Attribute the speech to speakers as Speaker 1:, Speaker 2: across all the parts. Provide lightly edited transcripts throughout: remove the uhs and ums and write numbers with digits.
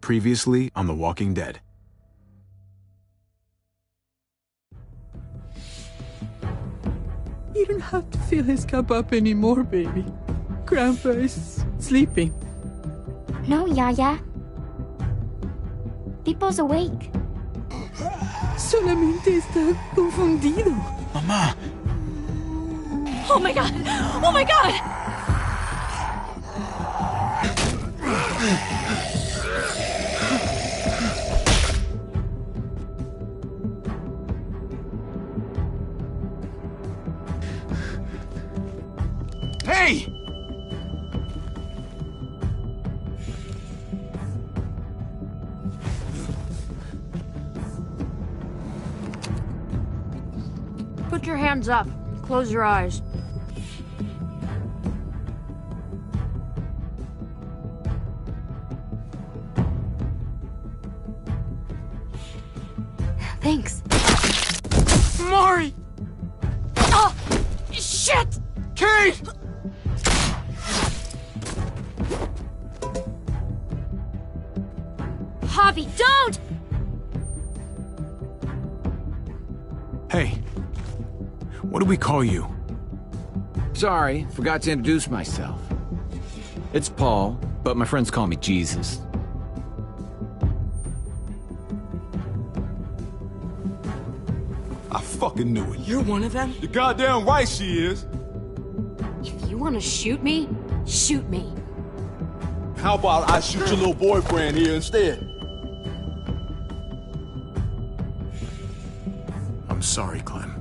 Speaker 1: Previously on The Walking Dead.
Speaker 2: You don't have to fill his cup up anymore, baby. Grandpa is sleeping.
Speaker 3: No, Yaya. Pipo's awake.
Speaker 2: Solamente está confundido.
Speaker 1: Mamá!
Speaker 4: Oh my god! Oh my god!
Speaker 1: Hey!
Speaker 4: Put your hands up. Close your eyes.
Speaker 3: Thanks.
Speaker 4: Mari! Oh! Shit!
Speaker 1: Kate!
Speaker 4: Javi, don't!
Speaker 1: Hey. What do we call you?
Speaker 5: Sorry, forgot to introduce myself. It's Paul, but my friends call me Jesus.
Speaker 6: I fucking knew it.
Speaker 4: You're one of them?
Speaker 6: You're goddamn right she is.
Speaker 4: If you want to shoot me, shoot me.
Speaker 6: How about I shoot your little boyfriend here instead?
Speaker 1: I'm sorry, Clem.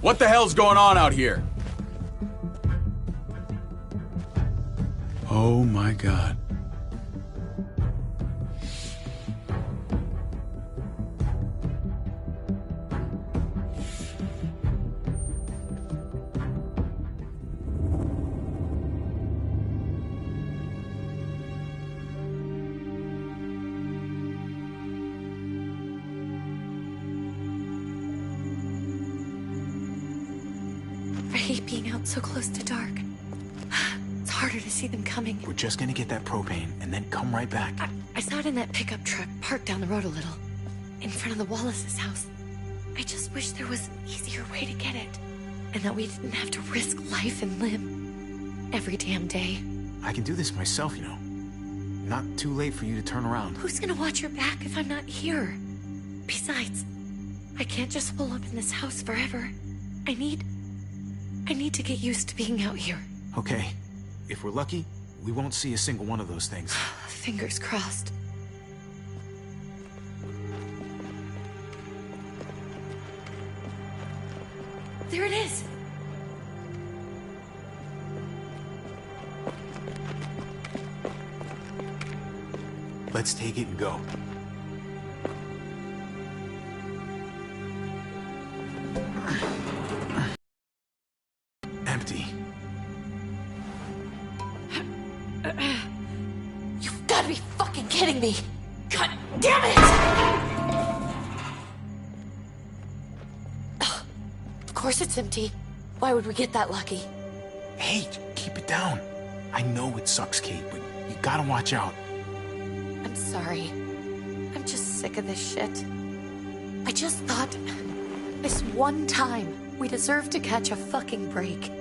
Speaker 5: What the hell's going on out here?
Speaker 1: Oh my God.
Speaker 7: I hate being out so close to dark. It's harder to see them coming.
Speaker 1: We're just gonna get that propane and then come right back.
Speaker 7: I saw it in that pickup truck parked down the road a little, in front of the Wallace's house. I just wish there was an easier way to get it, and that we didn't have to risk life and limb every damn day.
Speaker 1: I can do this myself, you know. Not too late for you to turn around.
Speaker 7: Who's gonna watch your back if I'm not here? Besides, I can't just pull up in this house forever. I need to get used to being out here.
Speaker 1: Okay. If we're lucky, we won't see a single one of those things.
Speaker 7: Fingers crossed. There it is!
Speaker 1: Let's take it and go. Empty.
Speaker 7: You've gotta be fucking kidding me! God damn it! Ugh. Of course it's empty. Why would we get that lucky?
Speaker 1: Hey, keep it down. I know it sucks, Kate, but you gotta watch out.
Speaker 7: I'm sorry. I'm just sick of this shit. I just thought, this one time, we deserve to catch a fucking break.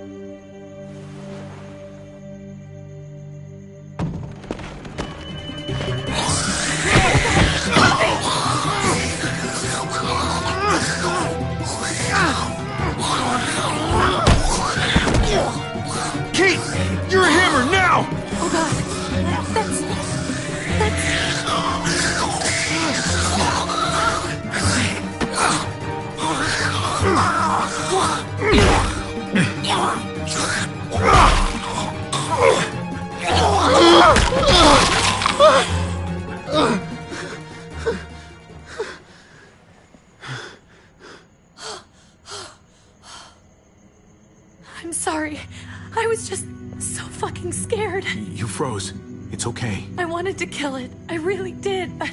Speaker 6: Kate! You're a hammer now!
Speaker 7: Oh god, that's... I'm sorry. I was just so fucking scared.
Speaker 1: You froze. It's okay.
Speaker 7: I wanted to kill it. I really did, but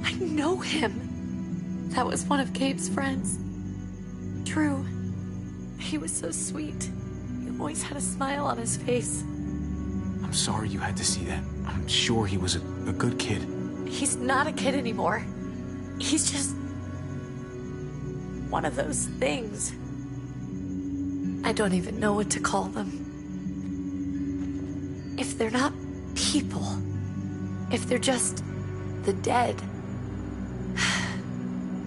Speaker 7: I know him. That was one of Gabe's friends. Drew. He was so sweet. He always had a smile on his face.
Speaker 1: I'm sorry you had to see that. I'm sure he was a good kid.
Speaker 7: He's not a kid anymore. He's just one of those things. I don't even know what to call them. If they're not people, if they're just the dead,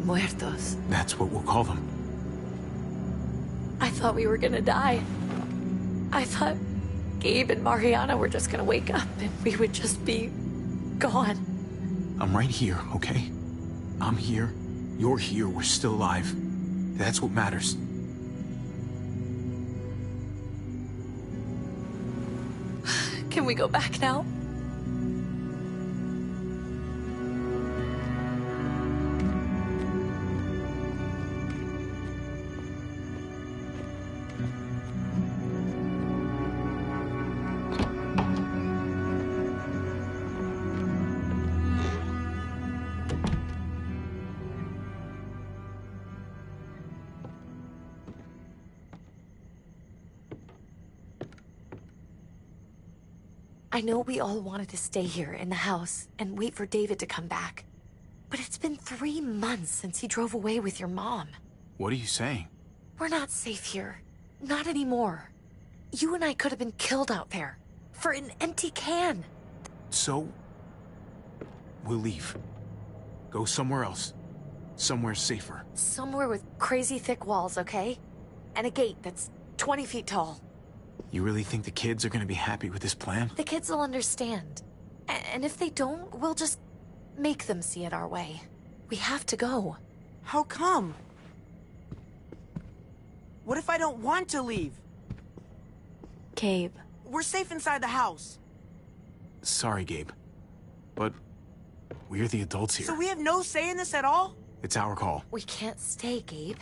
Speaker 7: muertos.
Speaker 1: That's what we'll call them.
Speaker 7: I thought we were gonna die. I thought Gabe and Mariana were just gonna wake up and we would just be gone.
Speaker 1: I'm right here, okay? I'm here. You're here. We're still alive. That's what matters.
Speaker 7: Can we go back now? I know we all wanted to stay here in the house and wait for David to come back. But it's been 3 months since he drove away with your mom.
Speaker 1: What are you saying?
Speaker 7: We're not safe here. Not anymore. You and I could have been killed out there. For an empty can.
Speaker 1: So, we'll leave. Go somewhere else. Somewhere safer.
Speaker 7: Somewhere with crazy thick walls, okay? And a gate that's 20 feet tall.
Speaker 1: You really think the kids are gonna be happy with this plan?
Speaker 7: The kids will understand. And if they don't, we'll just make them see it our way. We have to go.
Speaker 8: How come? What if I don't want to leave?
Speaker 7: Gabe.
Speaker 8: We're safe inside the house.
Speaker 1: Sorry, Gabe. But we're the adults here.
Speaker 8: So we have no say in this at all?
Speaker 1: It's our call.
Speaker 7: We can't stay, Gabe.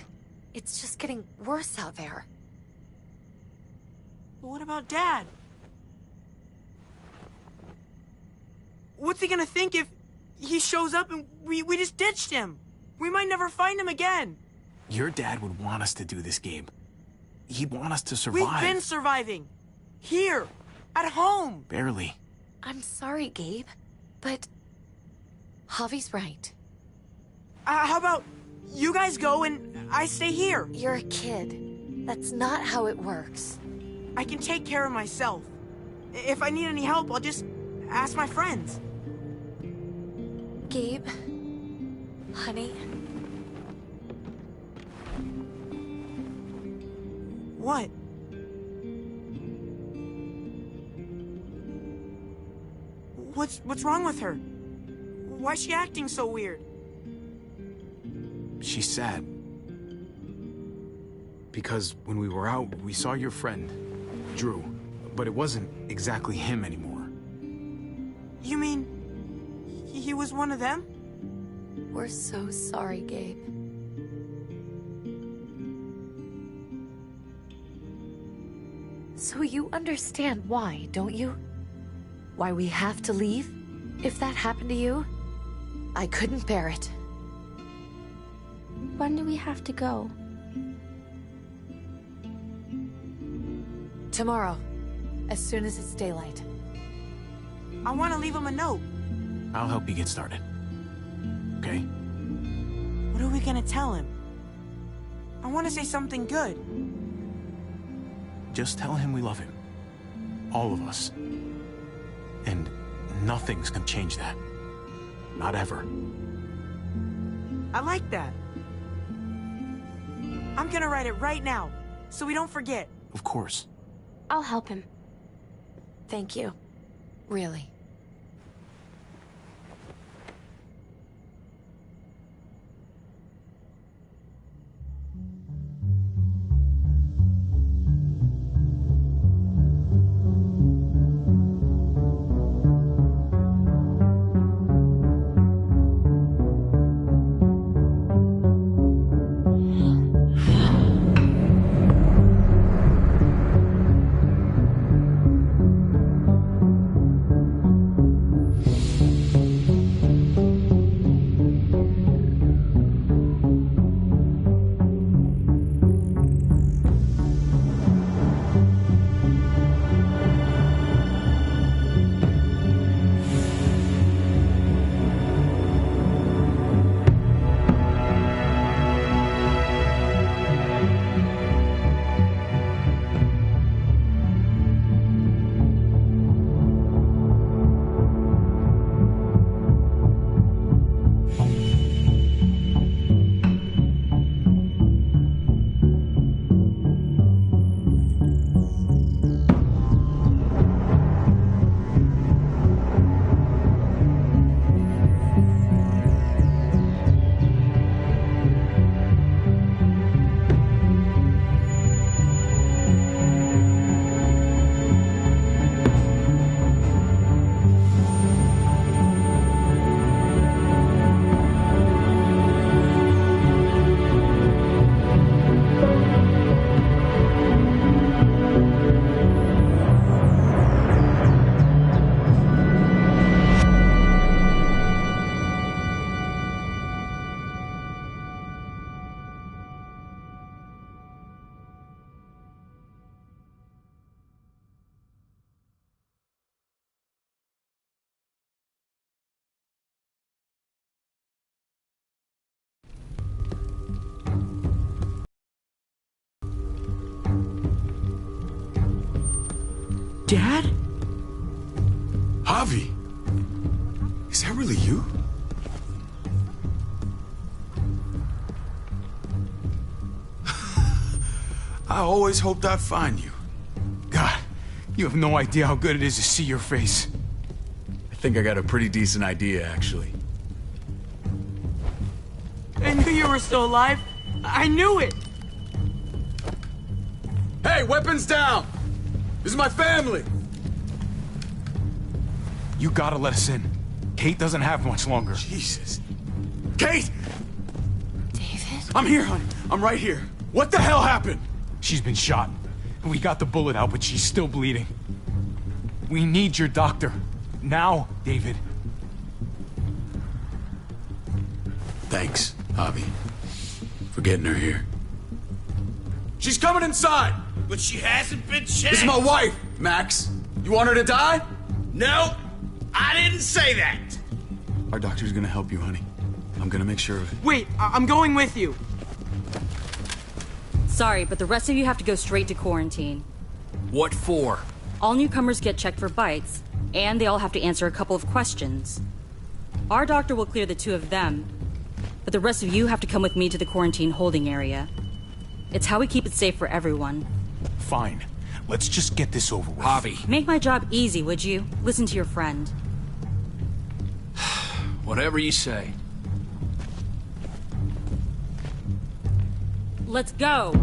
Speaker 7: It's just getting worse out there.
Speaker 8: But what about Dad? What's he gonna think if he shows up and we just ditched him? We might never find him again.
Speaker 1: Your dad would want us to do this, Gabe. He'd want us to survive.
Speaker 8: We've been surviving. Here. At home.
Speaker 1: Barely.
Speaker 7: I'm sorry, Gabe, but Javi's right.
Speaker 8: How about you guys go and I stay here?
Speaker 7: You're a kid. That's not how it works.
Speaker 8: I can take care of myself. If I need any help, I'll just ask my friends.
Speaker 7: Gabe, honey.
Speaker 8: What? What's wrong with her? Why's she acting so weird?
Speaker 1: She's sad. Because when we were out, we saw your friend, Drew. But it wasn't exactly him anymore.
Speaker 8: You mean he was one of them?
Speaker 7: We're so sorry, Gabe. So you understand why, don't you? Why we have to leave? If that happened to you, I couldn't bear it.
Speaker 3: When do we have to go?
Speaker 7: Tomorrow, as soon as it's daylight.
Speaker 8: I want to leave him a note.
Speaker 1: I'll help you get started. Okay?
Speaker 8: What are we gonna tell him? I want to say something good.
Speaker 1: Just tell him we love him. All of us. And nothing's gonna change that. Not ever.
Speaker 8: I like that. I'm gonna write it right now, so we don't forget.
Speaker 1: Of course.
Speaker 3: I'll help him.
Speaker 7: Thank you. Really.
Speaker 2: Dad?
Speaker 1: Javi! Is that really you? I always hoped I'd find you. God, you have no idea how good it is to see your face. I think I got a pretty decent idea, actually.
Speaker 8: I knew you were still alive. I knew it.
Speaker 1: Hey, weapons down! This is my family! You gotta let us in. Kate doesn't have much longer. Jesus. Kate!
Speaker 7: David?
Speaker 1: I'm here, honey. I'm right here. What the hell happened? She's been shot. We got the bullet out, but she's still bleeding. We need your doctor. Now, David. Thanks, Javi, for getting her here. She's coming inside!
Speaker 9: But she hasn't been checked.
Speaker 1: This is my wife, Max. You want her to die?
Speaker 9: No, I didn't say that.
Speaker 1: Our doctor's gonna help you, honey. I'm gonna make sure of it.
Speaker 8: Wait, I'm going with you.
Speaker 4: Sorry, but the rest of you have to go straight to quarantine.
Speaker 9: What for?
Speaker 4: All newcomers get checked for bites, and they all have to answer a couple of questions. Our doctor will clear the two of them, but the rest of you have to come with me to the quarantine holding area. It's how we keep it safe for everyone.
Speaker 1: Fine. Let's just get this over with.
Speaker 9: Javi.
Speaker 4: Make my job easy, would you? Listen to your friend.
Speaker 9: Whatever you say.
Speaker 4: Let's go!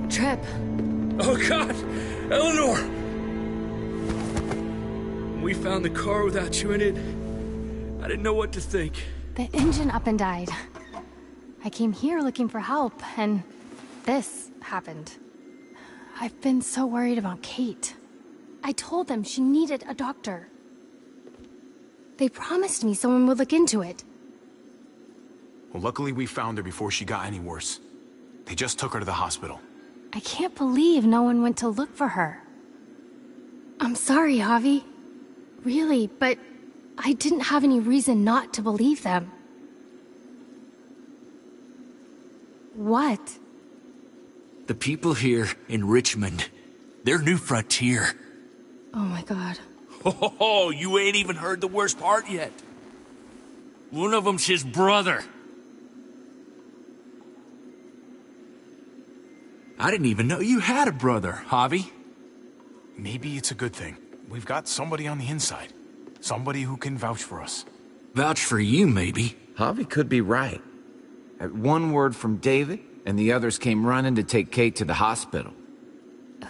Speaker 7: Trip.
Speaker 9: Oh, God! Eleanor! When we found the car without you in it, I didn't know what to think.
Speaker 10: The engine up and died. I came here looking for help, and this happened. I've been so worried about Kate. I told them she needed a doctor. They promised me someone would look into it.
Speaker 1: Well, luckily we found her before she got any worse. They just took her to the hospital.
Speaker 10: I can't believe no one went to look for her. I'm sorry, Javi. Really, but I didn't have any reason not to believe them. What?
Speaker 9: The people here in Richmond, they're New Frontier.
Speaker 10: Oh my God.
Speaker 9: Oh, you ain't even heard the worst part yet. One of them's his brother. I didn't even know you had a brother, Javi.
Speaker 1: Maybe it's a good thing. We've got somebody on the inside. Somebody who can vouch for us.
Speaker 9: Vouch for you, maybe.
Speaker 5: Javi could be right. At one word from David, and the others came running to take Kate to the hospital.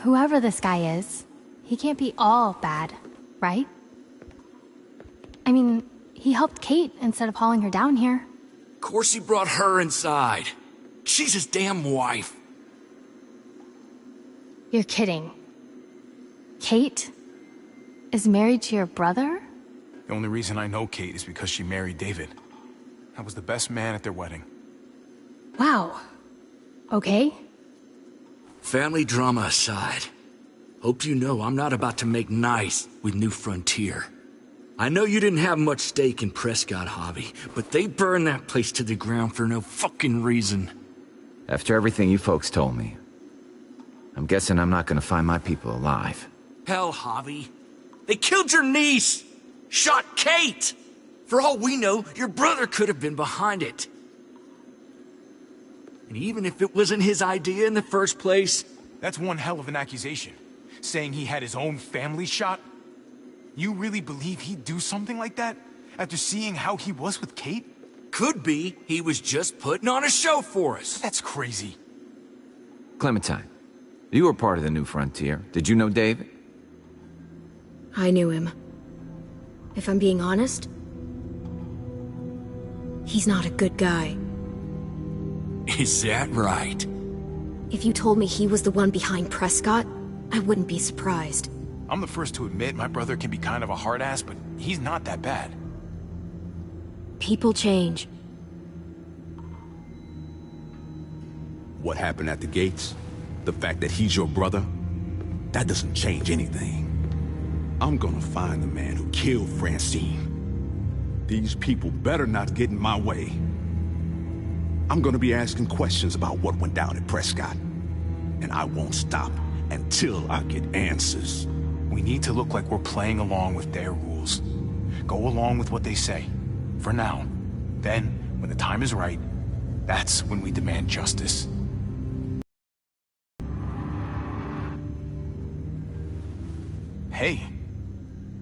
Speaker 10: Whoever this guy is, he can't be all bad, right? I mean, he helped Kate instead of hauling her down here.
Speaker 9: Of course he brought her inside. She's his damn wife.
Speaker 10: You're kidding. Kate is married to your brother?
Speaker 1: The only reason I know Kate is because she married David. I was the best man at their wedding.
Speaker 10: Wow. Okay.
Speaker 9: Family drama aside, hope you know I'm not about to make nice with New Frontier. I know you didn't have much stake in Prescott, Javi, but they burned that place to the ground for no fucking reason.
Speaker 5: After everything you folks told me, I'm guessing I'm not gonna find my people alive.
Speaker 9: Hell, Javi. They killed your niece! Shot Kate! For all we know, your brother could have been behind it. And even if it wasn't his idea in the first place...
Speaker 1: That's one hell of an accusation. Saying he had his own family shot? You really believe he'd do something like that? After seeing how he was with Kate?
Speaker 9: Could be he was just putting on a show for us.
Speaker 1: That's crazy.
Speaker 5: Clementine, you were part of the New Frontier. Did you know David?
Speaker 7: I knew him. If I'm being honest, he's not a good guy.
Speaker 9: Is that right?
Speaker 7: If you told me he was the one behind Prescott, I wouldn't be surprised.
Speaker 1: I'm the first to admit my brother can be kind of a hard ass, but he's not that bad.
Speaker 7: People change.
Speaker 6: What happened at the gates? The fact that he's your brother? That doesn't change anything. I'm gonna find the man who killed Francine. These people better not get in my way. I'm gonna be asking questions about what went down at Prescott. And I won't stop until I get answers.
Speaker 1: We need to look like we're playing along with their rules. Go along with what they say. For now. Then, when the time is right, that's when we demand justice. Hey.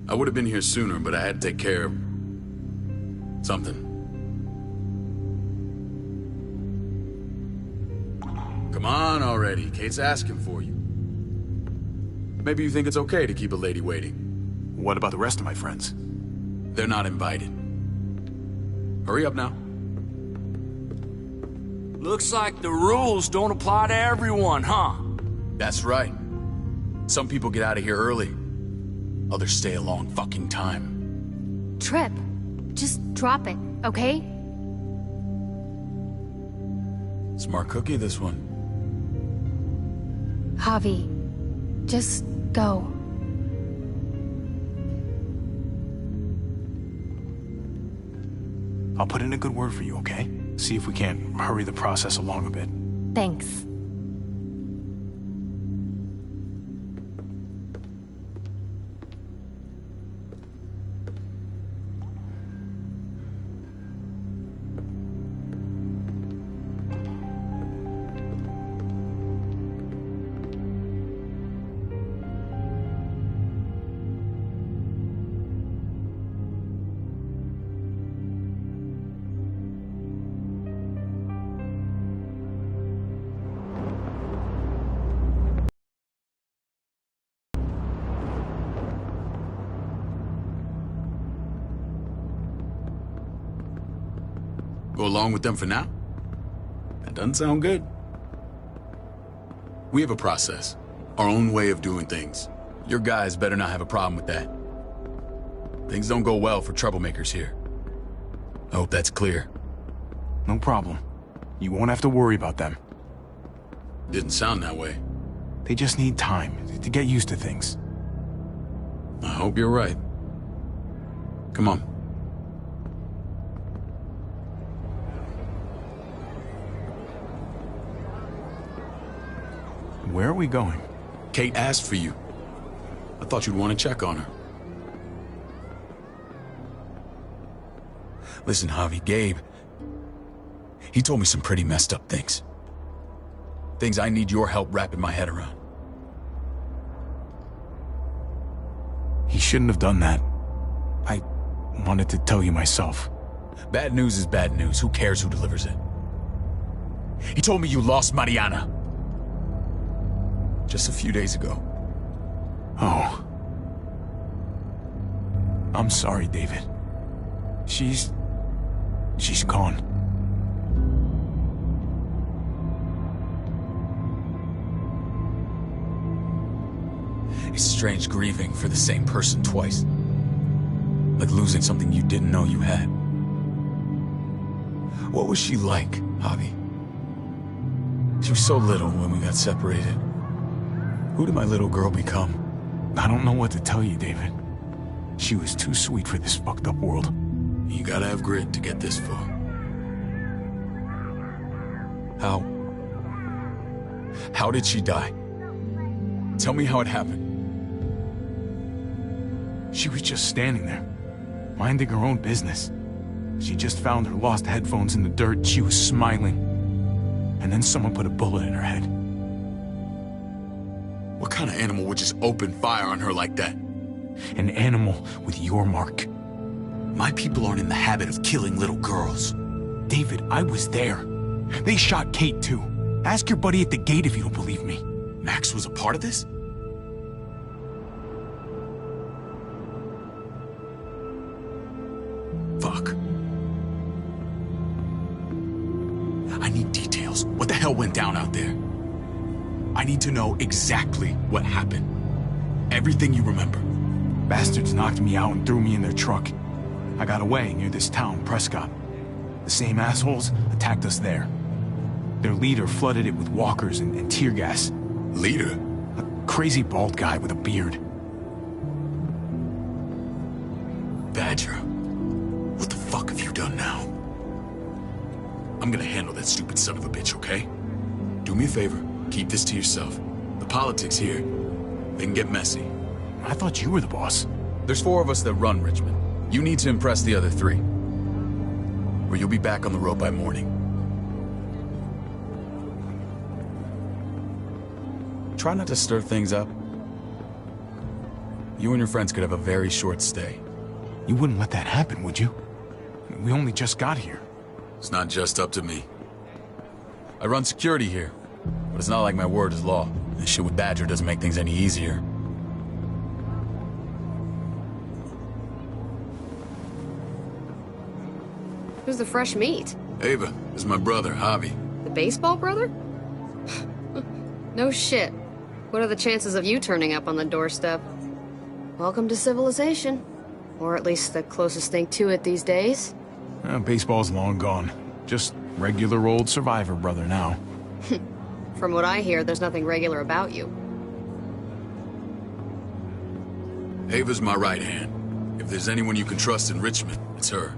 Speaker 11: I would have been here sooner, but I had to take care of... something. Come on already. Kate's asking for you. Maybe you think it's okay to keep a lady waiting.
Speaker 1: What about the rest of my friends?
Speaker 11: They're not invited. Hurry up now.
Speaker 9: Looks like the rules don't apply to everyone, huh?
Speaker 11: That's right. Some people get out of here early. Others stay a long fucking time.
Speaker 10: Trip, just drop it, okay?
Speaker 11: Smart cookie, this one.
Speaker 10: Javi, just go.
Speaker 1: I'll put in a good word for you, okay? See if we can't hurry the process along a bit.
Speaker 10: Thanks.
Speaker 11: Go along with them for now? That doesn't sound good. We have a process, our own way of doing things. Your guys better not have a problem with that. Things don't go well for troublemakers here. I hope that's clear.
Speaker 1: No problem. You won't have to worry about them.
Speaker 11: Didn't sound that way.
Speaker 1: They just need time to get used to things.
Speaker 11: I hope you're right. Come on.
Speaker 1: Where are we going?
Speaker 11: Kate asked for you. I thought you'd want to check on her. Listen, Javi, Gabe, he told me some pretty messed up things. Things I need your help wrapping my head around.
Speaker 1: He shouldn't have done that. I wanted to tell you myself.
Speaker 11: Bad news is bad news. Who cares who delivers it? He told me you lost Mariana. Just a few days ago.
Speaker 1: Oh. I'm sorry, David. She's gone.
Speaker 11: It's strange grieving for the same person twice. Like losing something you didn't know you had. What was she like, Javi? She was so little when we got separated. Who did my little girl become?
Speaker 1: I don't know what to tell you, David. She was too sweet for this fucked up world.
Speaker 11: You gotta have grit to get this far. How did she die? Tell me how it happened.
Speaker 1: She was just standing there, minding her own business. She just found her lost headphones in the dirt and she was smiling. And then someone put a bullet in her head.
Speaker 11: What kind of animal would just open fire on her like that?
Speaker 1: An animal with your mark.
Speaker 11: My people aren't in the habit of killing little girls.
Speaker 1: David, I was there. They shot Kate too. Ask your buddy at the gate if you don't believe me.
Speaker 11: Max was a part of this? Fuck. I need details. What the hell went down out there? I need to know exactly what happened. Everything you remember.
Speaker 1: Bastards knocked me out and threw me in their truck. I got away near this town, Prescott. The same assholes attacked us there. Their leader flooded it with walkers and tear gas.
Speaker 11: Leader?
Speaker 1: A crazy bald guy with a beard.
Speaker 11: Badger, what the fuck have you done now? I'm gonna handle that stupid son of a bitch, okay? Do me a favor, keep this to yourself. The politics here, they can get messy.
Speaker 1: I thought you were the boss.
Speaker 11: There's 4 of us that run Richmond. You need to impress the other 3. Or you'll be back on the road by morning. Try not to stir things up. You and your friends could have a very short stay.
Speaker 1: You wouldn't let that happen, would you? We only just got here.
Speaker 11: It's not just up to me. I run security here, but it's not like my word is law. This shit with Badger doesn't make things any easier.
Speaker 12: Who's the fresh meat?
Speaker 11: Ava, this is my brother, Javi.
Speaker 12: The baseball brother? No shit. What are the chances of you turning up on the doorstep? Welcome to civilization. Or at least the closest thing to it these days.
Speaker 1: Baseball's long gone. Just regular old survivor brother now.
Speaker 12: From what I hear, there's nothing regular about you.
Speaker 11: Ava's my right hand. If there's anyone you can trust in Richmond, it's her.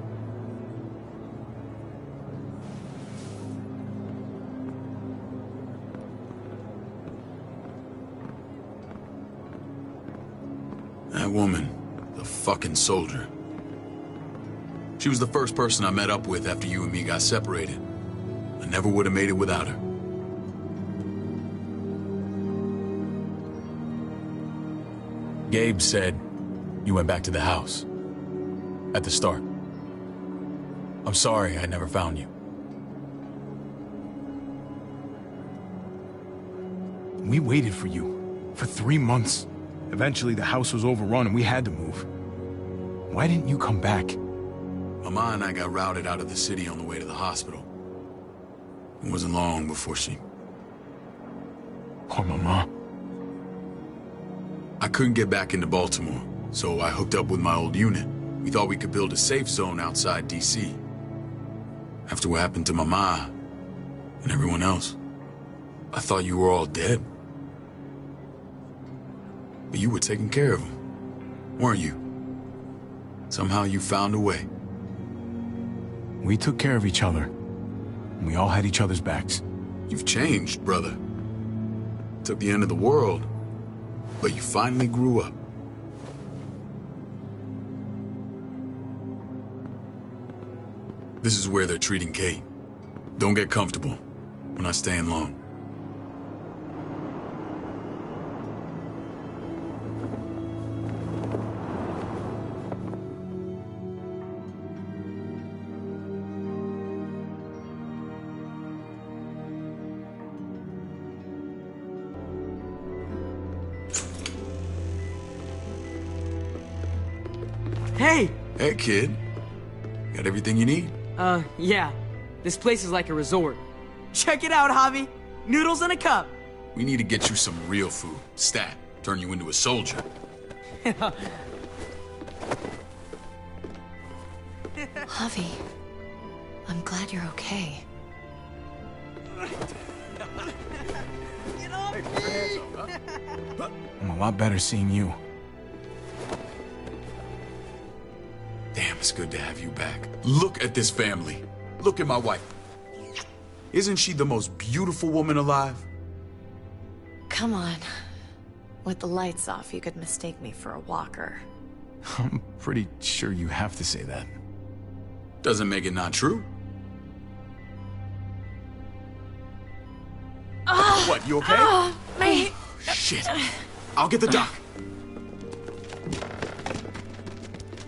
Speaker 11: That woman, the fucking soldier. She was the first person I met up with after you and me got separated. I never would have made it without her. Gabe said you went back to the house. At the start. I'm sorry I never found you.
Speaker 1: We waited for you. For 3 months. Eventually the house was overrun and we had to move. Why didn't you come back?
Speaker 11: Mama and I got routed out of the city on the way to the hospital. It wasn't long before she...
Speaker 1: Poor Mama.
Speaker 11: I couldn't get back into Baltimore, so I hooked up with my old unit. We thought we could build a safe zone outside D.C. After what happened to Mama and everyone else, I thought you were all dead. But you were taking care of them, weren't you? Somehow you found a way.
Speaker 1: We took care of each other. We all had each other's backs.
Speaker 11: You've changed, brother. Took the end of the world, but you finally grew up. This is where they're treating Kate. Don't get comfortable. We're not staying long.
Speaker 8: Hey!
Speaker 11: Hey, kid. Got everything you need?
Speaker 8: Yeah. This place is like a resort. Check it out, Javi. Noodles in a cup.
Speaker 11: We need to get you some real food. Stat. Turn you into a soldier.
Speaker 7: Javi, I'm glad you're okay.
Speaker 8: Get off me!
Speaker 1: I'm a lot better seeing you.
Speaker 11: Damn, it's good to have you back. Look at this family. Look at my wife. Isn't she the most beautiful woman alive?
Speaker 7: Come on. With the lights off, you could mistake me for a walker.
Speaker 1: I'm pretty sure you have to say that.
Speaker 11: Doesn't make it not true. What, you okay?
Speaker 7: My...
Speaker 11: Shit. I'll get the doc.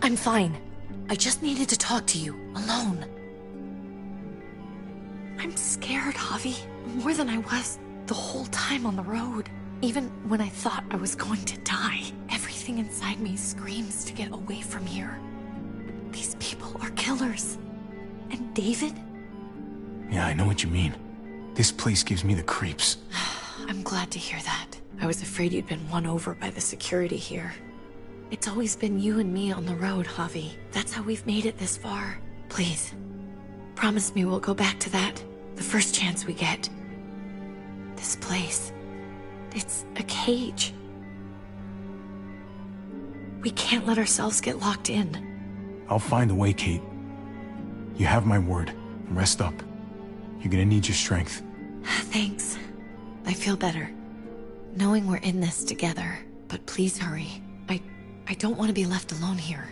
Speaker 7: I'm fine. I just needed to talk to you, alone. I'm scared, Javi. More than I was the whole time on the road. Even when I thought I was going to die, everything inside me screams to get away from here. These people are killers. And David?
Speaker 1: Yeah, I know what you mean. This place gives me the creeps.
Speaker 7: I'm glad to hear that. I was afraid you'd been won over by the security here. It's always been you and me on the road, Javi. That's how we've made it this far. Please, promise me we'll go back to that the first chance we get. This place, it's a cage. We can't let ourselves get locked in.
Speaker 1: I'll find a way, Kate. You have my word. Rest up. You're gonna need your strength.
Speaker 7: Thanks. I feel better. Knowing we're in this together. But please hurry. I don't want to be left alone here.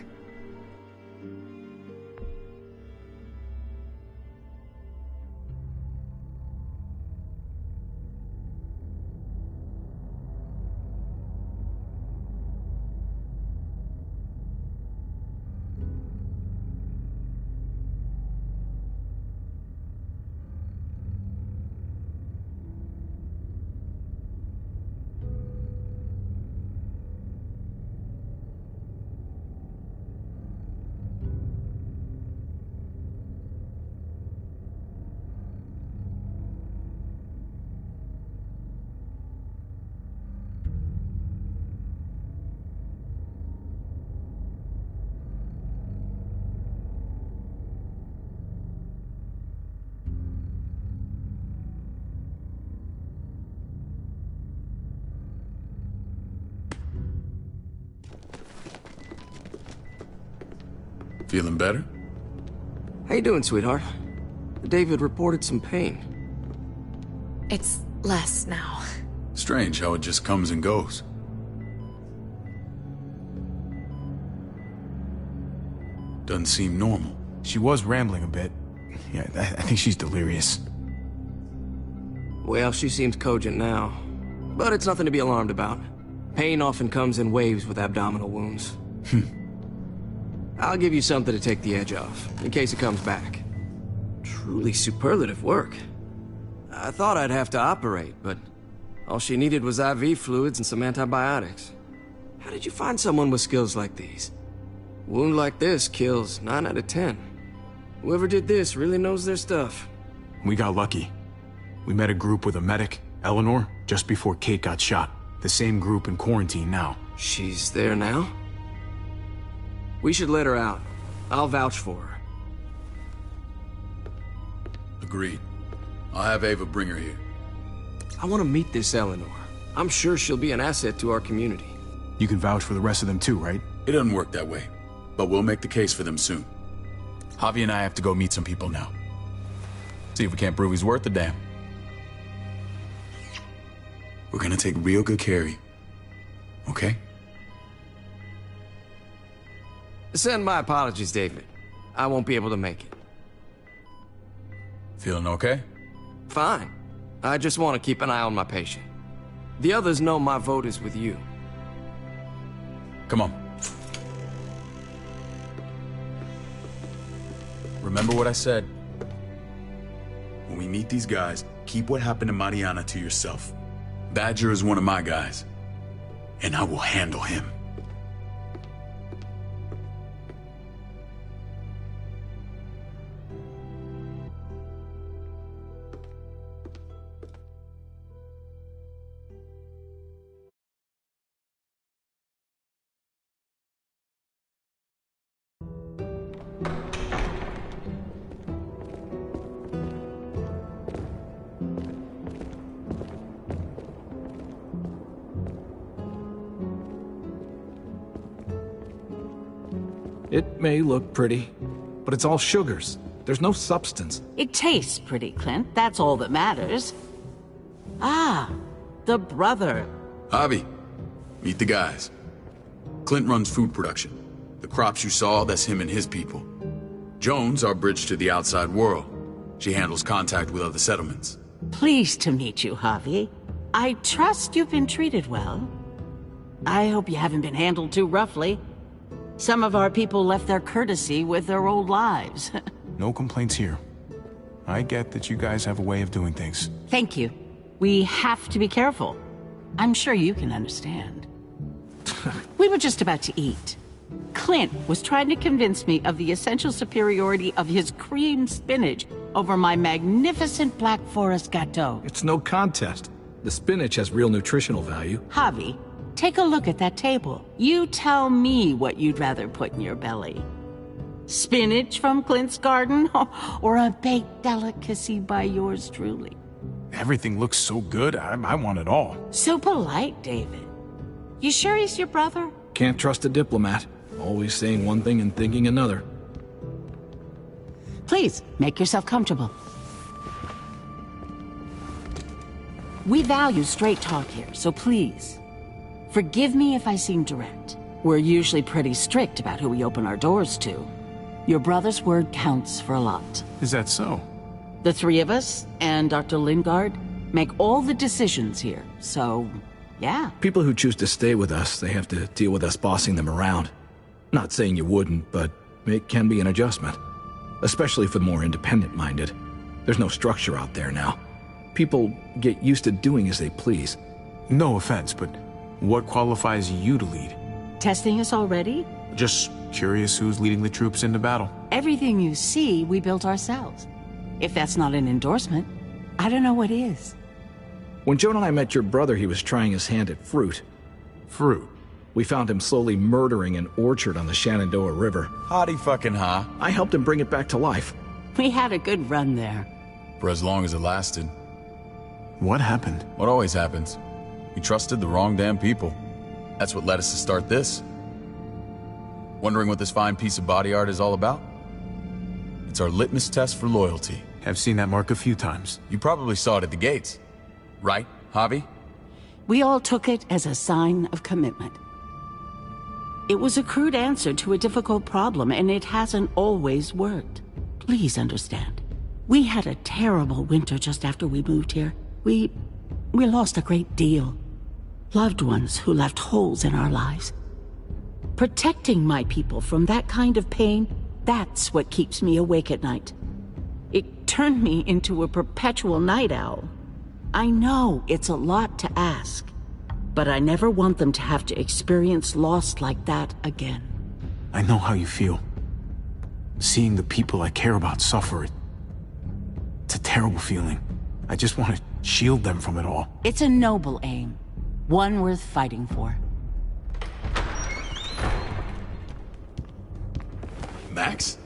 Speaker 11: Feeling better?
Speaker 13: How you doing, sweetheart? David reported some pain.
Speaker 7: It's less now.
Speaker 11: Strange how it just comes and goes. Doesn't seem normal.
Speaker 1: She was rambling a bit. Yeah, I think she's delirious.
Speaker 13: Well, she seems cogent now. But it's nothing to be alarmed about. Pain often comes in waves with abdominal wounds. I'll give you something to take the edge off, in case it comes back. Truly superlative work. I thought I'd have to operate, but all she needed was IV fluids and some antibiotics. How did you find someone with skills like these? A wound like this kills 9 out of 10. Whoever did this really knows their stuff.
Speaker 1: We got lucky. We met a group with a medic, Eleanor, just before Kate got shot. The same group in quarantine now.
Speaker 13: She's there now? We should let her out. I'll vouch for her.
Speaker 11: Agreed. I'll have Ava bring her here.
Speaker 13: I want to meet this Eleanor. I'm sure she'll be an asset to our community.
Speaker 1: You can vouch for the rest of them too, right?
Speaker 11: It doesn't work that way, but we'll make the case for them soon. Javi and I have to go meet some people now. See if we can't prove he's worth the damn. We're gonna take real good care of you. Okay?
Speaker 13: Send my apologies, David. I won't be able to make it.
Speaker 11: Feeling okay?
Speaker 13: Fine. I just want to keep an eye on my patient. The others know my vote is with you.
Speaker 11: Come on. Remember what I said. When we meet these guys, keep what happened to Mariana to yourself. Badger is one of my guys, and I will handle him.
Speaker 5: It may look pretty, but it's all sugars. There's no substance.
Speaker 14: It tastes pretty, Clint. That's all that matters. Ah, the brother.
Speaker 11: Javi, meet the guys. Clint runs food production. The crops you saw, that's him and his people. Jones, our bridge to the outside world. She handles contact with other settlements.
Speaker 14: Pleased to meet you, Javi. I trust you've been treated well. I hope you haven't been handled too roughly. Some of our people left their courtesy with their old lives.
Speaker 1: No complaints here. I get that you guys have a way of doing things.
Speaker 14: Thank you. We have to be careful. I'm sure you can understand. We were just about to eat. Clint was trying to convince me of the essential superiority of his creamed spinach over my magnificent Black Forest gâteau.
Speaker 5: It's no contest. The spinach has real nutritional value.
Speaker 14: Javi, Take a look at that table. You tell me what you'd rather put in your belly. Spinach from Clint's garden, or a baked delicacy by yours truly?
Speaker 1: Everything looks so good, I want it all.
Speaker 14: So polite, David. You sure he's your brother?
Speaker 5: Can't trust a diplomat. Always saying one thing and thinking another.
Speaker 14: Please, make yourself comfortable. We value straight talk here, so please, forgive me if I seem direct. We're usually pretty strict about who we open our doors to. Your brother's word counts for a lot.
Speaker 1: Is that so?
Speaker 14: The three of us, and Dr. Lingard, make all the decisions here, so, yeah.
Speaker 5: People who choose to stay with us, they have to deal with us bossing them around. Not saying you wouldn't, but it can be an adjustment. Especially for the more independent-minded. There's no structure out there now. People get used to doing as they please.
Speaker 1: No offense, but what qualifies you to lead?
Speaker 14: Testing us already?
Speaker 1: Just curious who's leading the troops into battle.
Speaker 14: Everything you see, we built ourselves. If that's not an endorsement, I don't know what is.
Speaker 5: When Joan and I met your brother, he was trying his hand at fruit.
Speaker 1: Fruit?
Speaker 5: We found him slowly murdering an orchard on the Shenandoah River.
Speaker 11: Howdy fucking ha.
Speaker 5: I helped him bring it back to life.
Speaker 14: We had a good run there.
Speaker 11: For as long as it lasted.
Speaker 1: What happened?
Speaker 11: What always happens. We trusted the wrong damn people. That's what led us to start this. Wondering what this fine piece of body art is all about? It's our litmus test for loyalty.
Speaker 1: I've seen that mark a few times.
Speaker 11: You probably saw it at the gates. Right, Javi?
Speaker 14: We all took it as a sign of commitment. It was a crude answer to a difficult problem, and it hasn't always worked. Please understand. We had a terrible winter just after we moved here. We lost a great deal. Loved ones who left holes in our lives. Protecting my people from that kind of pain, that's what keeps me awake at night. It turned me into a perpetual night owl. I know it's a lot to ask, but I never want them to have to experience loss like that again.
Speaker 1: I know how you feel. Seeing the people I care about suffer, it's a terrible feeling. I just want to shield them from it all.
Speaker 14: It's a noble aim, one worth fighting for.
Speaker 11: Max?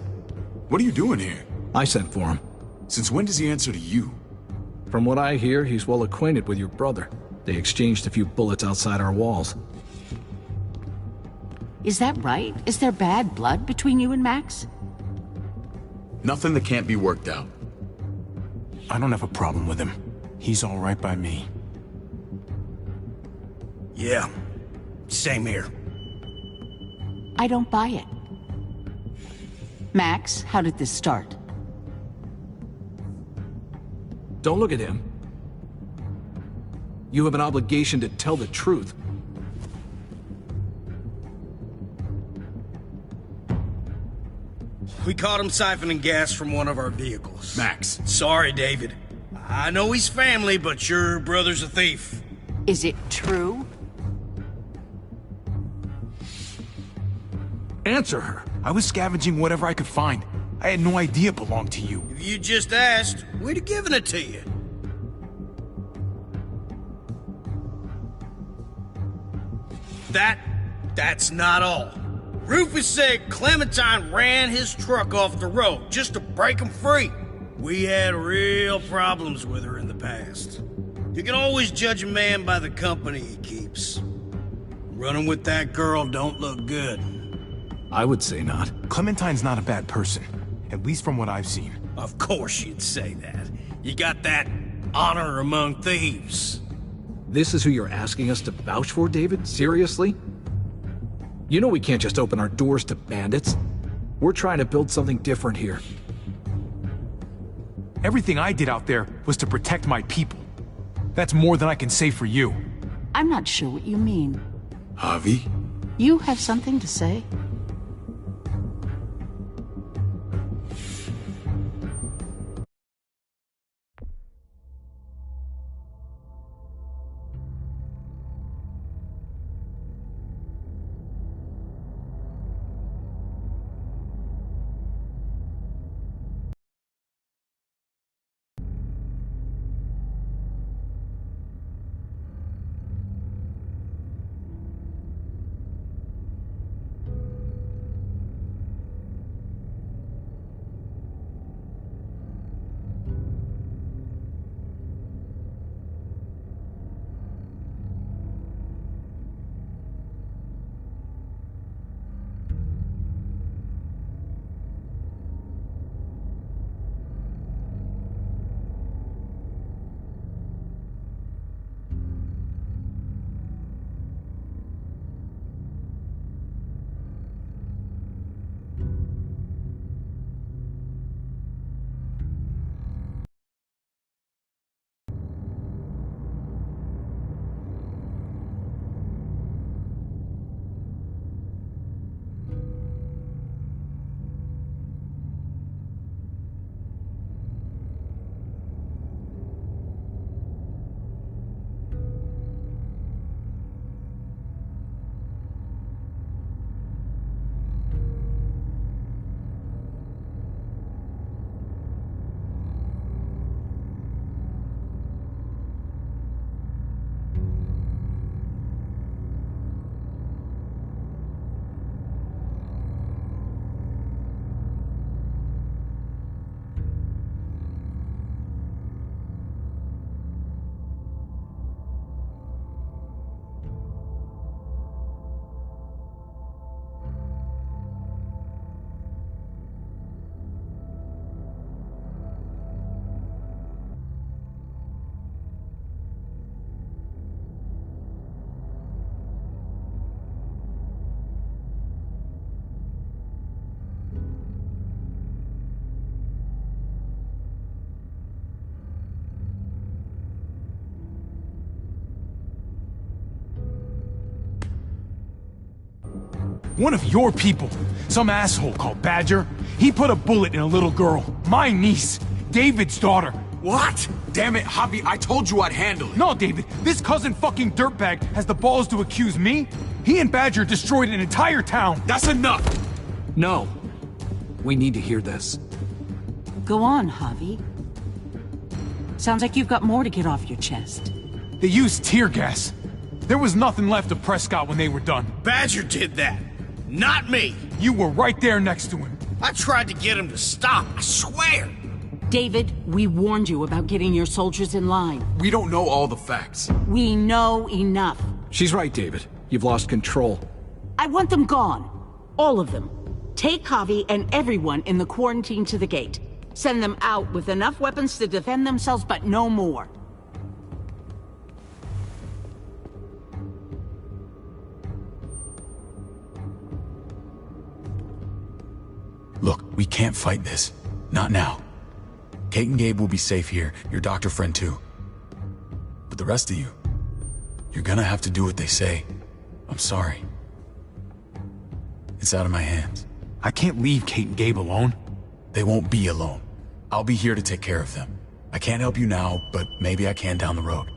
Speaker 11: What are you doing here?
Speaker 5: I sent for him.
Speaker 11: Since when does he answer to you?
Speaker 5: From what I hear, he's well acquainted with your brother. They exchanged a few bullets outside our walls.
Speaker 14: Is that right? Is there bad blood between you and Max?
Speaker 11: Nothing that can't be worked out.
Speaker 1: I don't have a problem with him. He's all right by me.
Speaker 15: Yeah, same here.
Speaker 14: I don't buy it. Max, how did this start?
Speaker 5: Don't look at him. You have an obligation to tell the truth.
Speaker 15: We caught him siphoning gas from one of our vehicles.
Speaker 11: Max.
Speaker 15: Sorry, David. I know he's family, but your brother's a thief.
Speaker 14: Is it true?
Speaker 5: Answer her.
Speaker 1: I was scavenging whatever I could find. I had no idea it belonged to you.
Speaker 15: If you just asked, we'd have given it to you. That's not all. Rufus said Clementine ran his truck off the road just to break him free. We had real problems with her in the past. You can always judge a man by the company he keeps. Running with that girl don't look good.
Speaker 5: I would say not.
Speaker 1: Clementine's not a bad person, at least from what I've seen.
Speaker 15: Of course you'd say that. You got that honor among thieves.
Speaker 5: This is who you're asking us to vouch for, David? Seriously? You know we can't just open our doors to bandits. We're trying to build something different here.
Speaker 1: Everything I did out there was to protect my people. That's more than I can say for you.
Speaker 14: I'm not sure what you mean.
Speaker 11: Javi?
Speaker 14: You have something to say?
Speaker 1: One of your people. Some asshole called Badger. He put a bullet in a little girl. My niece. David's daughter.
Speaker 11: What? Damn it, Javi, I told you I'd handle it.
Speaker 1: No, David, this cousin fucking dirtbag has the balls to accuse me? He and Badger destroyed an entire town.
Speaker 11: That's enough!
Speaker 5: No. We need to hear this.
Speaker 14: Go on, Javi. Sounds like you've got more to get off your chest.
Speaker 1: They used tear gas. There was nothing left of Prescott when they were done.
Speaker 15: Badger did that, not me.
Speaker 1: You were right there next to him.
Speaker 15: I tried to get him to stop, I swear.
Speaker 14: David, we warned you about getting your soldiers in line.
Speaker 11: We don't know all the facts.
Speaker 14: We know enough.
Speaker 5: She's right, David. You've lost control.
Speaker 14: I want them gone. All of them. Take Javi and everyone in the quarantine to the gate. Send them out with enough weapons to defend themselves, but no more.
Speaker 11: Look, we can't fight this. Not now. Kate and Gabe will be safe here, your doctor friend too. But the rest of you, you're gonna have to do what they say. I'm sorry. It's out of my hands.
Speaker 1: I can't leave Kate and Gabe alone.
Speaker 11: They won't be alone. I'll be here to take care of them. I can't help you now, but maybe I can down the road.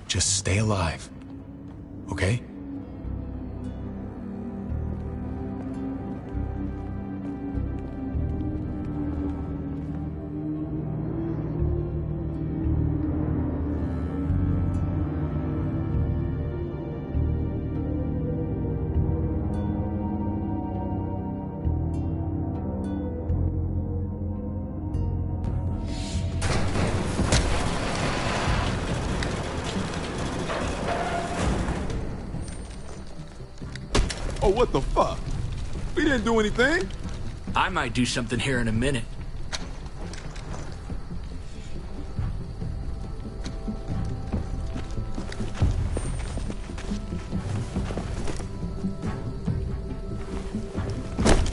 Speaker 11: Just stay alive, okay?
Speaker 6: Oh, what the fuck? We didn't do anything.
Speaker 9: I might do something here in a minute.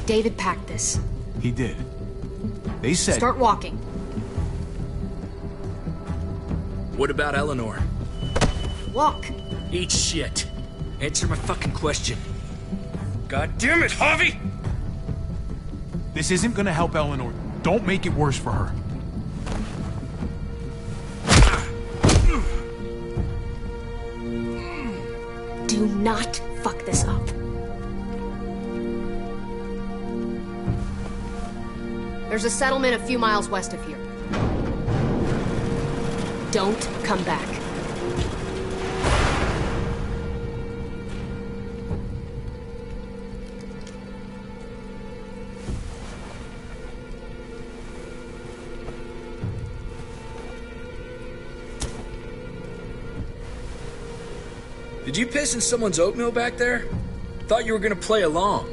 Speaker 12: David packed this.
Speaker 1: He did. They said...
Speaker 12: Start walking.
Speaker 9: What about Eleanor?
Speaker 12: Walk.
Speaker 9: Eat shit. Answer my fucking question. God damn it, Javi!
Speaker 1: This isn't gonna help Eleanor. Don't make it worse for her.
Speaker 12: Do not fuck this up. There's a settlement a few miles west of here. Don't come back.
Speaker 9: Did you piss in someone's oatmeal back there? Thought you were gonna play along.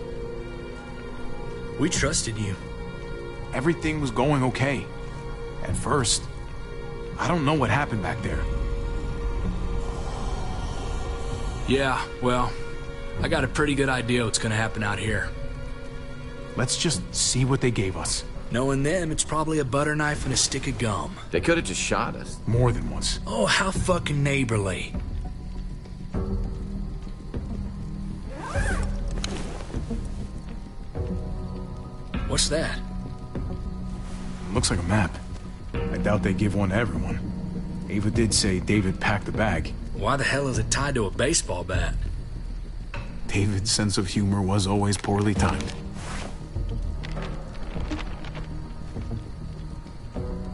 Speaker 9: We trusted you.
Speaker 1: Everything was going okay. At first. I don't know what happened back there.
Speaker 9: Yeah, well, I got a pretty good idea what's gonna happen out here.
Speaker 1: Let's just see what they gave us.
Speaker 9: Knowing them, it's probably a butter knife and a stick of gum.
Speaker 16: They could have just shot us.
Speaker 1: More than once.
Speaker 9: Oh, how fucking neighborly. What's that?
Speaker 1: Looks like a map. I doubt they give one to everyone. Ava did say David packed the bag.
Speaker 9: Why the hell is it tied to a baseball bat?
Speaker 1: David's sense of humor was always poorly timed.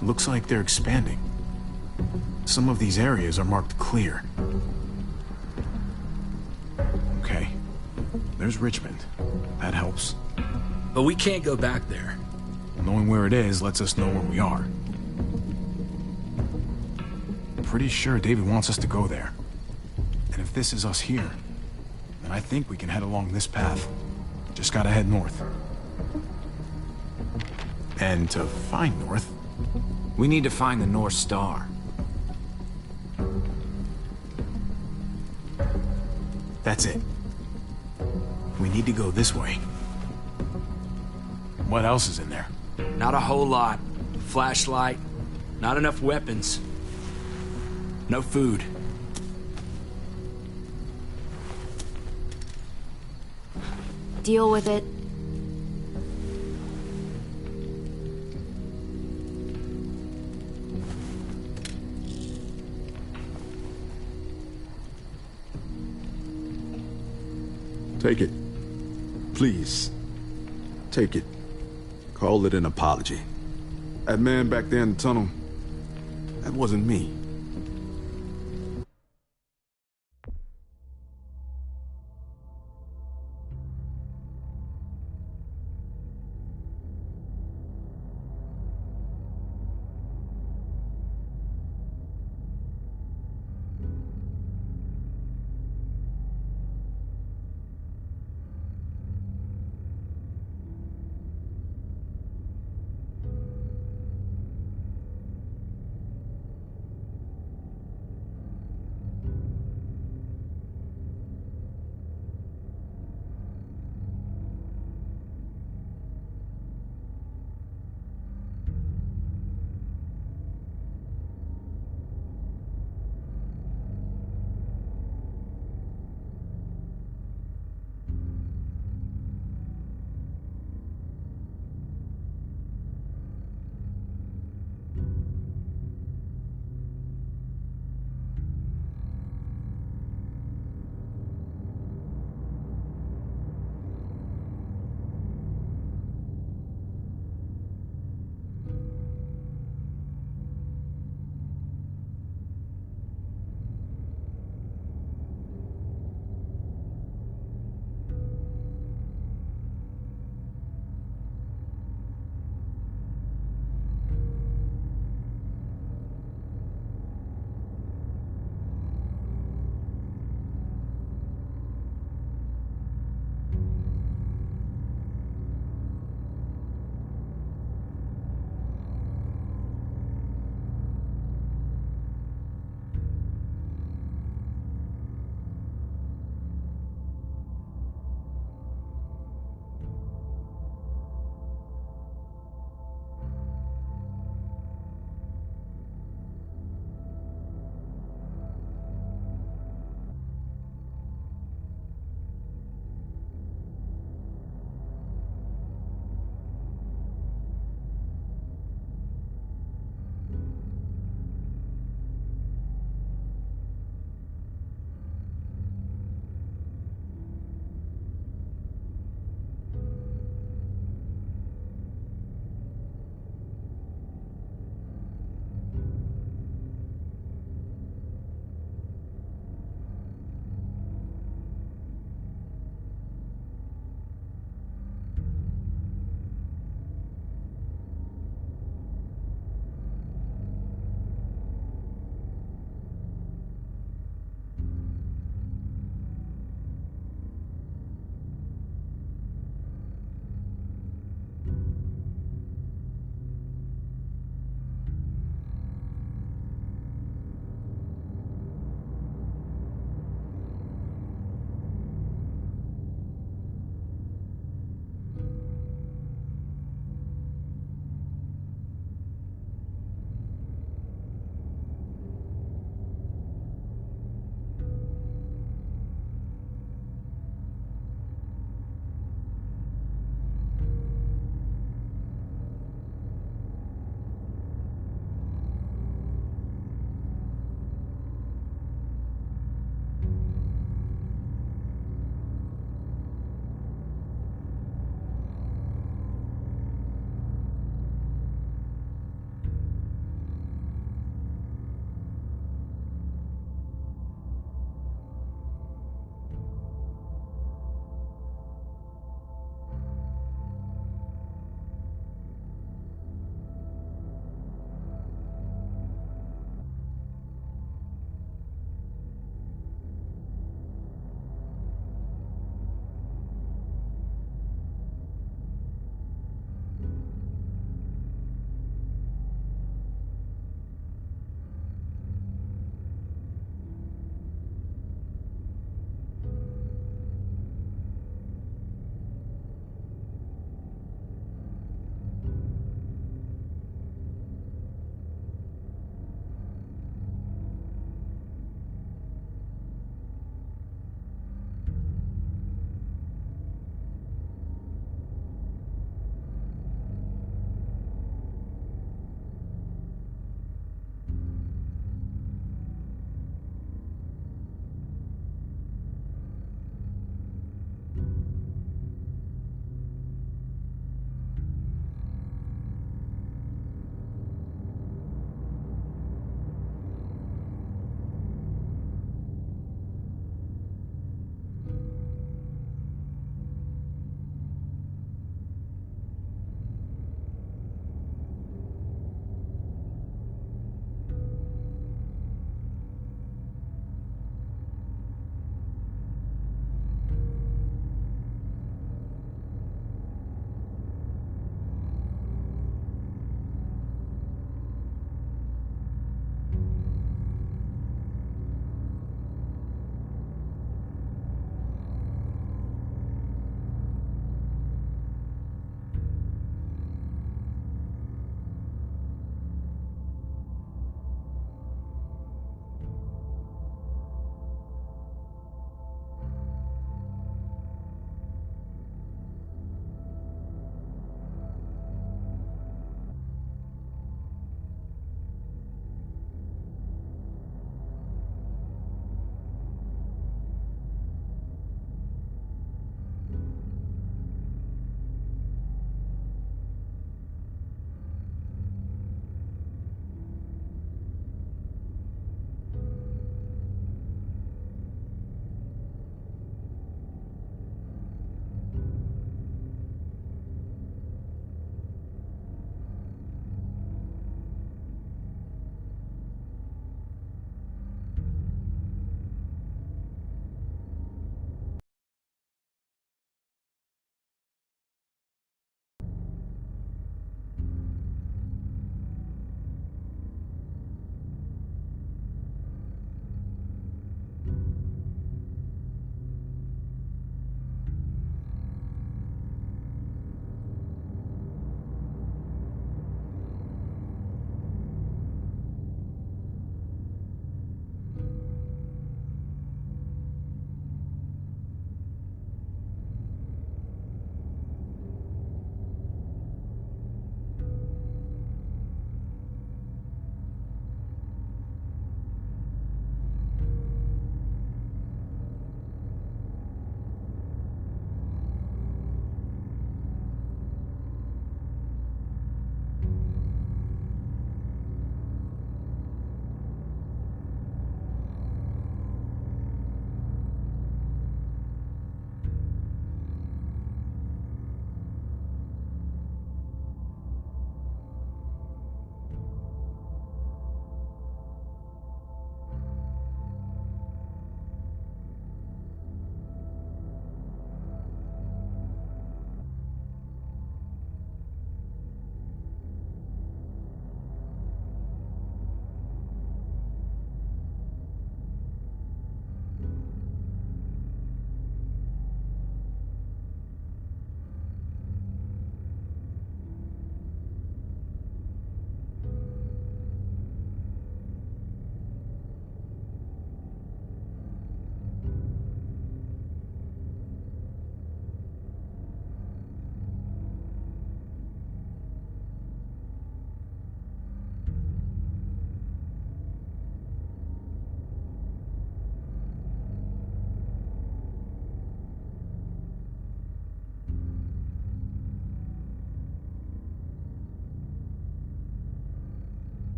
Speaker 1: Looks like they're expanding. Some of these areas are marked clear. Okay. There's Richmond. That helps.
Speaker 9: But we can't go back there.
Speaker 1: Knowing where it is lets us know where we are. Pretty sure David wants us to go there. And if this is us here, then I think we can head along this path. Just gotta head north. And to find north...
Speaker 16: We need to find the North Star.
Speaker 1: That's it. We need to go this way. What else is in there?
Speaker 9: Not a whole lot. Flashlight. Not enough weapons. No food.
Speaker 7: Deal with it.
Speaker 6: Take it. Please. Take it. Call it an apology. That man back there in the tunnel, that wasn't me.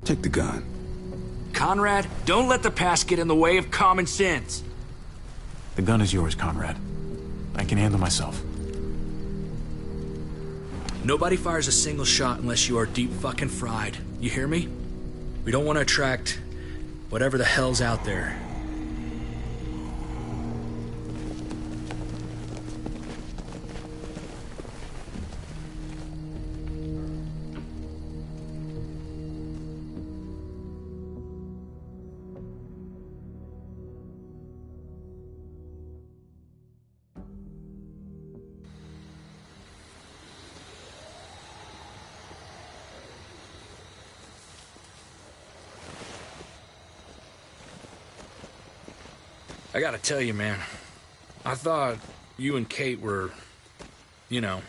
Speaker 6: Take the gun.
Speaker 9: Conrad, don't let the past get in the way of common sense.
Speaker 1: The gun is yours, Conrad. I can handle myself.
Speaker 9: Nobody fires a single shot unless you are deep fucking fried. You hear me? We don't want to attract whatever the hell's out there. I gotta tell you, man, I thought you and Kate were, you know...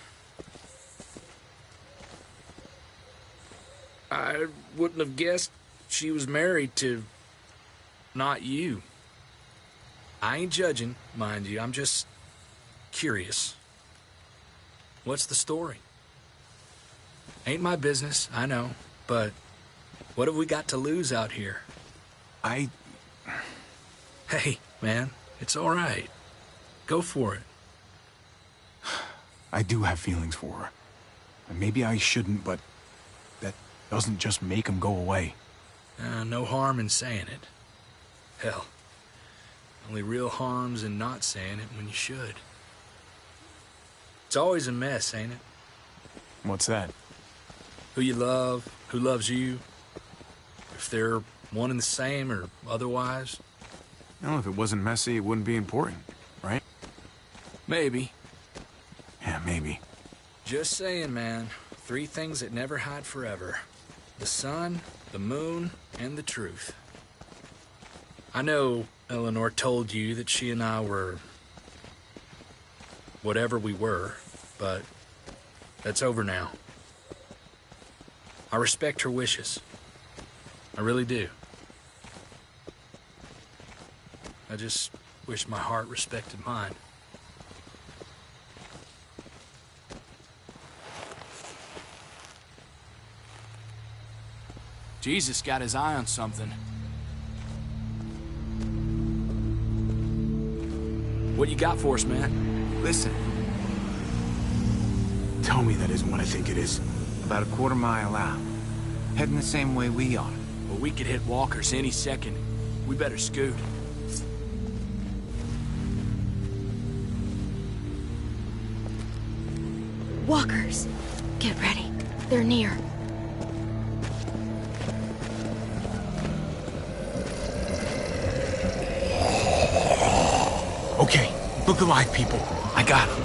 Speaker 9: I wouldn't have guessed she was married to... not you. I ain't judging, mind you, I'm just... curious. What's the story? Ain't my business, I know, but what have we got to lose out here? Hey, man, it's all right. Go for it.
Speaker 1: I do have feelings for her. And maybe I shouldn't, but that doesn't just make them go away.
Speaker 9: No harm in saying it. Hell, only real harm's in not saying it when you should. It's always a mess, ain't it?
Speaker 1: What's that?
Speaker 9: Who you love, who loves you, if they're one and the same or otherwise.
Speaker 1: No, if it wasn't messy, it wouldn't be important, right?
Speaker 9: Maybe.
Speaker 1: Yeah, maybe.
Speaker 9: Just saying, man. 3 things that never hide forever. The sun, the moon, and the truth. I know Eleanor told you that she and I were... whatever we were, but that's over now. I respect her wishes. I really do. I just wish my heart respected mine. Jesus got his eye on something. What you got for us, man?
Speaker 1: Listen. Tell me that isn't what I think it is.
Speaker 16: About a quarter mile out. Heading the same way we are.
Speaker 9: Well, we could hit walkers any second. We better scoot.
Speaker 7: Walkers! Get ready. They're near.
Speaker 1: Okay, look alive, people. I got him.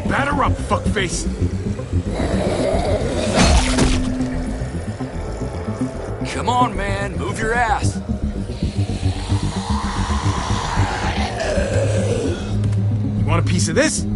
Speaker 1: Batter up, fuckface!
Speaker 9: Come on, man. Move your ass.
Speaker 1: You want a piece of this?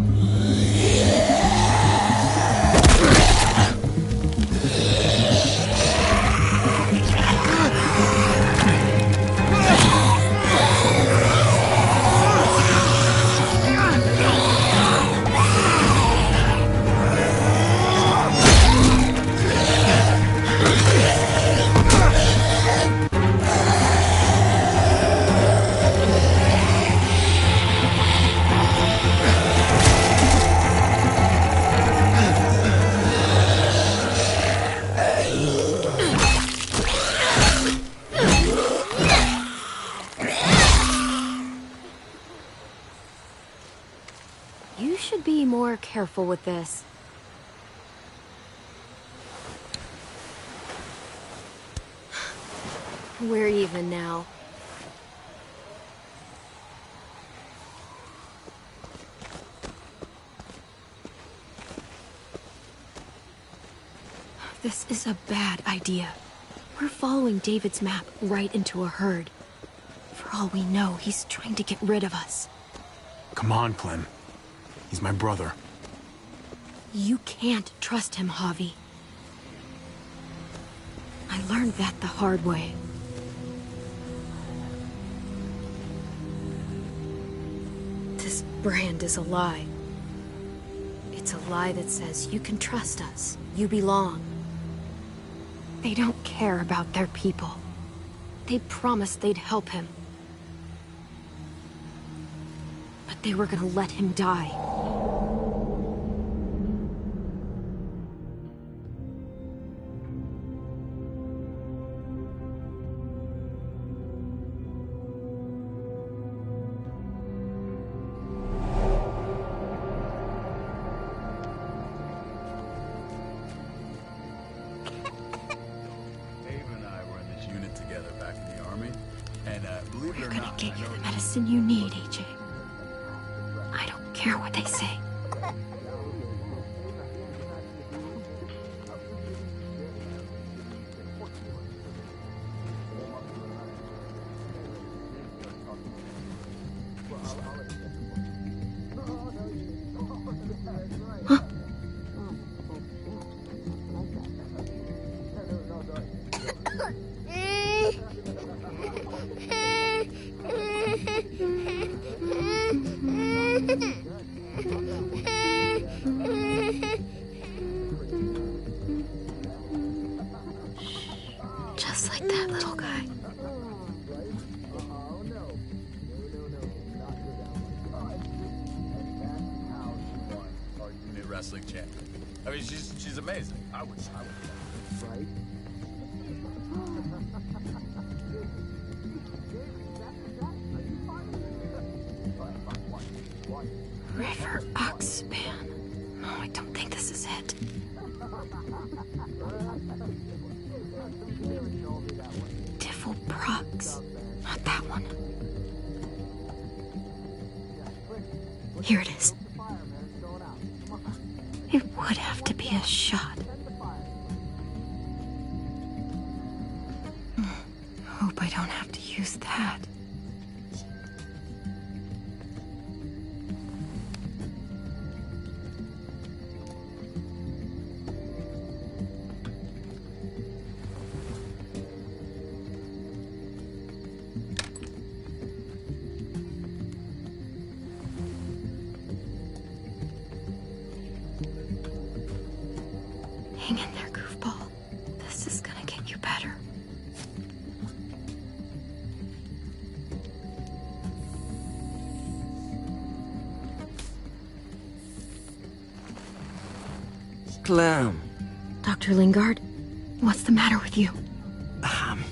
Speaker 7: You should be more careful with this. We're even now. This is a bad idea. We're following David's map right into a herd. For all we know, he's trying to get rid of us.
Speaker 1: Come on, Clem. He's my brother.
Speaker 7: You can't trust him, Javi. I learned that the hard way. This brand is a lie. It's a lie that says you can trust us, you belong. They don't care about their people. They promised they'd help him. But they were gonna let him die. We're gonna get you the medicine you need, AJ. I don't care what they say. Huh? Just like that little guy.
Speaker 11: New wrestling champion. I mean, she's amazing. I would. Right?
Speaker 7: River Oxspan. No, I don't think this is it. Prox. Not that one. Here it is. It would have to be a shot. Hope I don't have to use that. Hang in there, goofball. This is gonna get you better.
Speaker 13: Clem.
Speaker 7: Dr. Lingard, what's the matter with you?
Speaker 13: I'm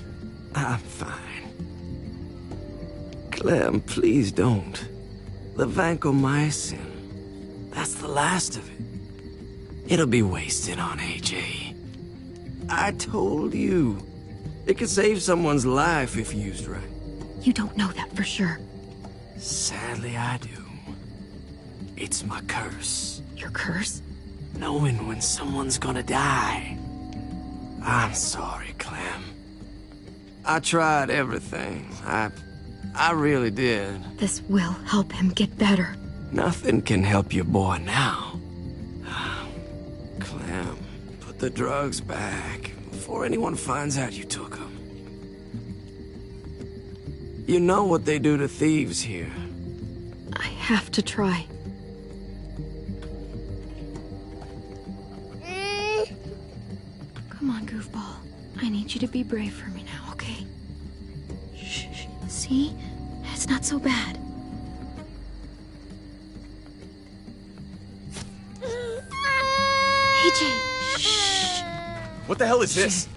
Speaker 13: fine. Clem, please don't. The vancomycin. That's the last of it. It'll be wasted on AJ. I told you. It could save someone's life if used right.
Speaker 7: You don't know that for sure.
Speaker 13: Sadly, I do. It's my curse.
Speaker 7: Your curse?
Speaker 13: Knowing when someone's gonna die. I'm sorry, Clem. I tried everything. I really did.
Speaker 7: This will help him get better.
Speaker 13: Nothing can help your boy now. Clem, put the drugs back before anyone finds out you took them. You know what they do to thieves here.
Speaker 7: I have to try. Come on, goofball. I need you to be brave for me now, okay? Shh. See? It's not so bad. AJ, shh.
Speaker 11: What the hell is this?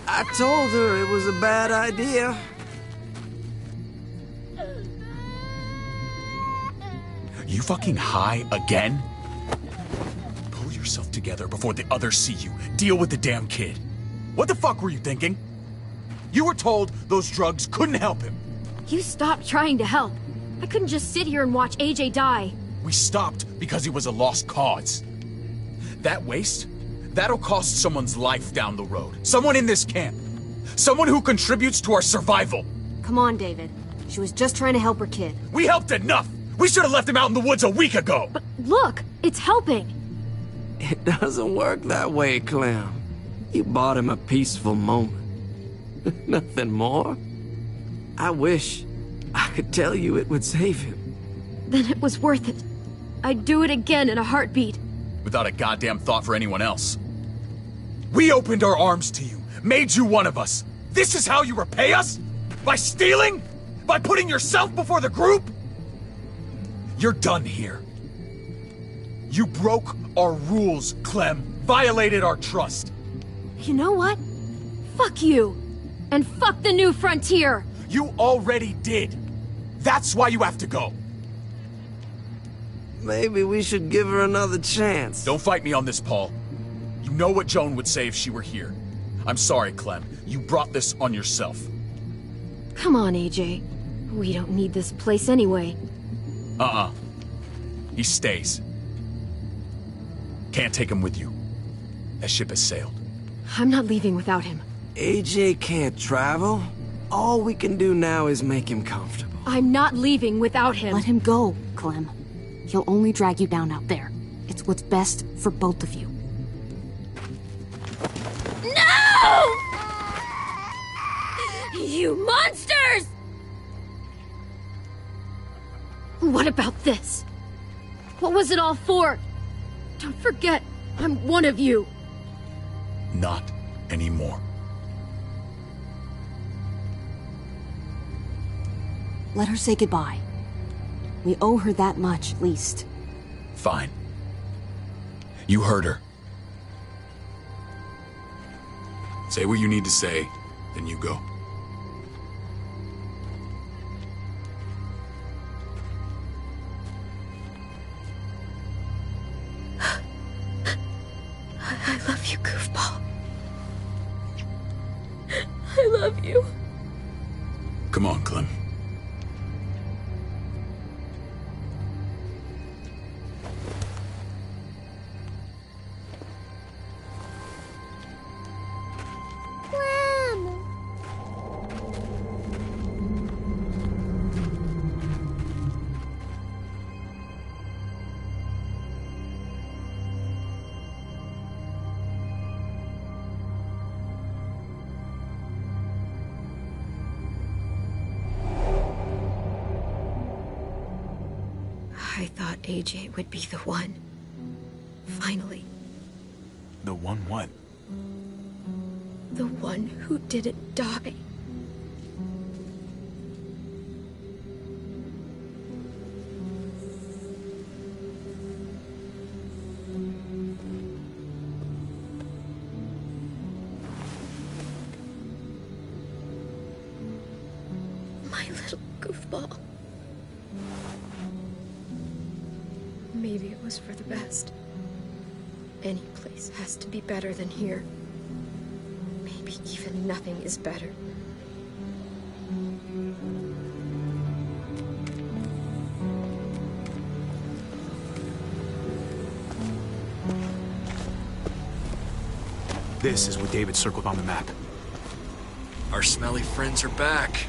Speaker 13: I told her it was a bad idea.
Speaker 1: You fucking high again? Pull yourself together before the others see you. Deal with the damn kid. What the fuck were you thinking? You were told those drugs couldn't help him.
Speaker 7: You stopped trying to help. I couldn't just sit here and watch AJ die.
Speaker 1: We stopped because he was a lost cause. That waste, That'll cost someone's life down the road. Someone in this camp. Someone who contributes to our survival.
Speaker 12: Come on, David. She was just trying to help her kid.
Speaker 1: We helped enough! We should have left him out in the woods a week ago!
Speaker 17: But look, it's helping.
Speaker 13: It doesn't work that way, Clem. You bought him a peaceful moment. Nothing more. I wish I could tell you it would save him.
Speaker 17: Then it was worth it. I'd do it again in a heartbeat.
Speaker 1: Without a goddamn thought for anyone else. We opened our arms to you, made you one of us. This is how you repay us? By stealing? By putting yourself before the group? You're done here. You broke our rules, Clem. Violated our trust.
Speaker 17: You know what? Fuck you. And fuck the new frontier.
Speaker 1: You already did. That's why you have to go.
Speaker 13: Maybe we should give her another chance.
Speaker 1: Don't fight me on this, Paul. You know what Joan would say if she were here. I'm sorry, Clem. You brought this on yourself.
Speaker 17: Come on, AJ. We don't need this place anyway.
Speaker 1: He stays. Can't take him with you. That ship has sailed.
Speaker 17: I'm not leaving without him.
Speaker 13: AJ can't travel. All we can do now is make him comfortable.
Speaker 17: I'm not leaving without him.
Speaker 18: Let him go, Clem. He'll only drag you down out there. It's what's best for both of you.
Speaker 17: No! You monsters! What about this? What was it all for? Don't forget, I'm one of you.
Speaker 1: Not anymore.
Speaker 18: Let her say goodbye. We owe her that much, at least.
Speaker 1: Fine. You heard her. Say what you need to say, then you go.
Speaker 17: I love you, goofball. I love you.
Speaker 1: Come on, Clem.
Speaker 17: I thought AJ would be the one. Finally.
Speaker 16: The one what?
Speaker 17: The one who didn't die. My little goofball. Maybe it was for the best. Any place has to be better than here. Maybe even nothing is better.
Speaker 16: This is what David circled on the map.
Speaker 9: Our smelly friends are back.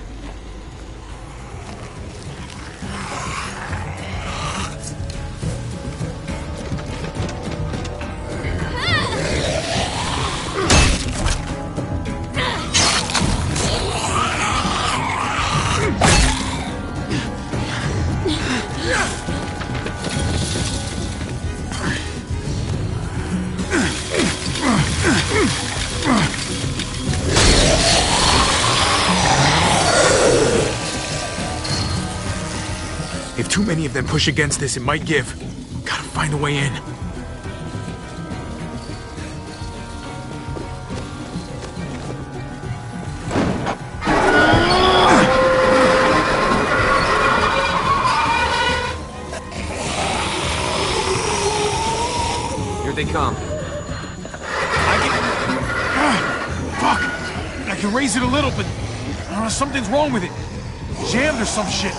Speaker 16: If too many of them push against this, it might give. Gotta find a way in.
Speaker 13: Here they come.
Speaker 16: Fuck! I can raise it a little, but something's wrong with it. Jammed or some shit.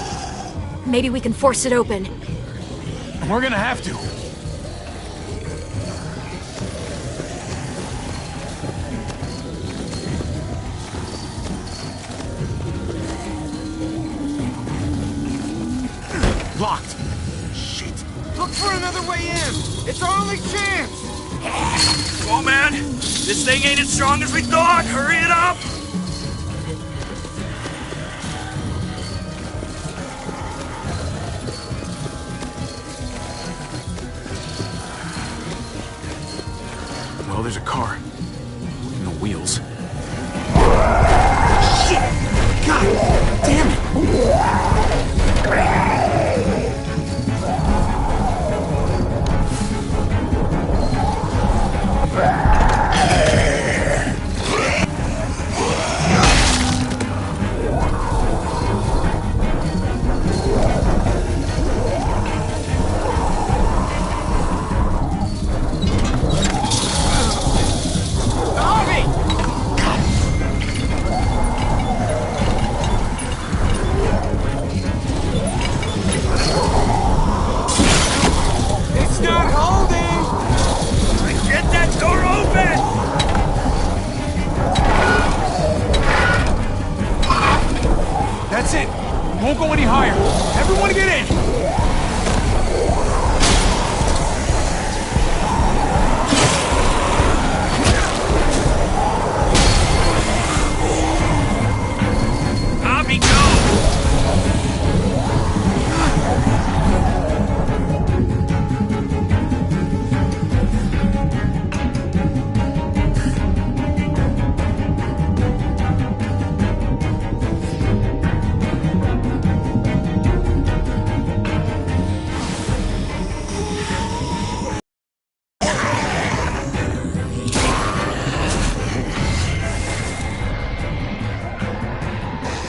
Speaker 17: Maybe we can force it open.
Speaker 16: We're gonna have to. Locked. Shit. Look for another way in. It's our only chance.
Speaker 9: Come on, man. This thing ain't as strong as we thought. Hurry it up.
Speaker 16: Well, there's a car. No wheels.
Speaker 1: Shit! God damn it!
Speaker 16: That's it. We won't go any higher. Everyone get in.
Speaker 9: Bobby, go!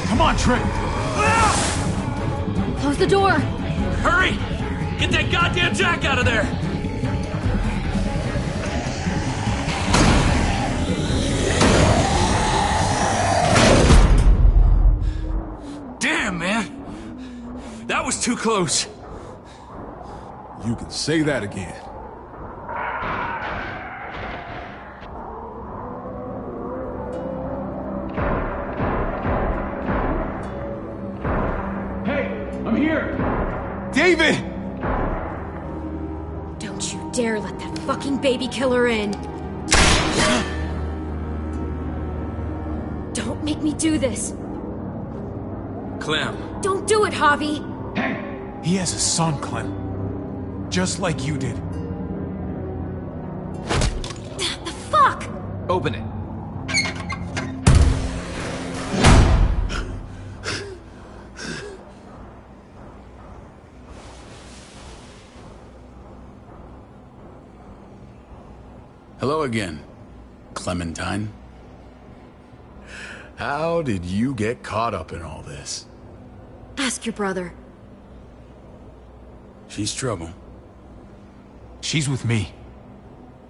Speaker 16: Come on, Trip.
Speaker 10: Close the door.
Speaker 9: Hurry! Get that goddamn jack out of there! Damn, man. That was too close.
Speaker 6: You can say that again.
Speaker 16: David!
Speaker 17: Don't you dare let that fucking baby killer in. Don't make me do this.
Speaker 9: Clem.
Speaker 17: Don't do it, Javi.
Speaker 16: He has a son, Clem. Just like you did.
Speaker 17: The fuck?
Speaker 13: Open it.
Speaker 11: Hello again, Clementine. How did you get caught up in all this?
Speaker 17: Ask your brother.
Speaker 11: She's trouble.
Speaker 16: She's with me.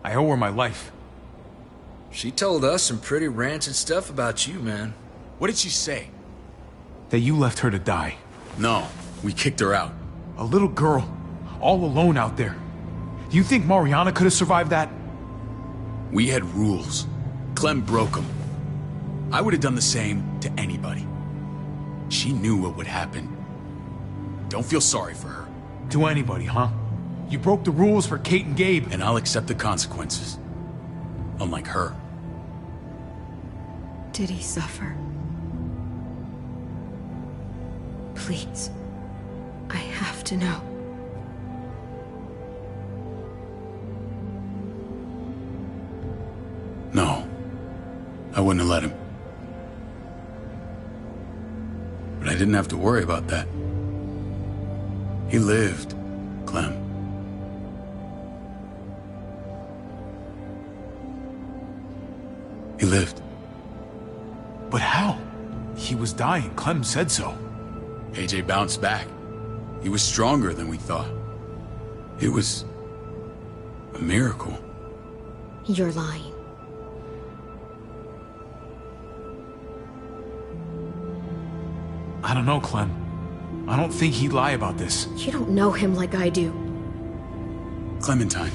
Speaker 16: I owe her my life.
Speaker 9: She told us some pretty rancid stuff about you, man.
Speaker 1: What did she say?
Speaker 16: That you left her to die.
Speaker 1: No, we kicked her out.
Speaker 16: A little girl, all alone out there. Do you think Mariana could have survived that?
Speaker 1: We had rules. Clem broke them. I would have done the same to anybody. She knew what would happen. Don't feel sorry for her.
Speaker 16: To anybody, huh? You broke the rules for Kate and Gabe.
Speaker 1: And I'll accept the consequences. Unlike her.
Speaker 17: Did he suffer? Please. I have to know.
Speaker 1: No. I wouldn't have let him. But I didn't have to worry about that. He lived, Clem. He lived.
Speaker 16: But how? He was dying. Clem said so.
Speaker 1: AJ bounced back. He was stronger than we thought. It was a miracle.
Speaker 17: You're lying.
Speaker 16: I don't know, Clem. I don't think he'd lie about this.
Speaker 17: You don't know him like I do.
Speaker 1: Clementine,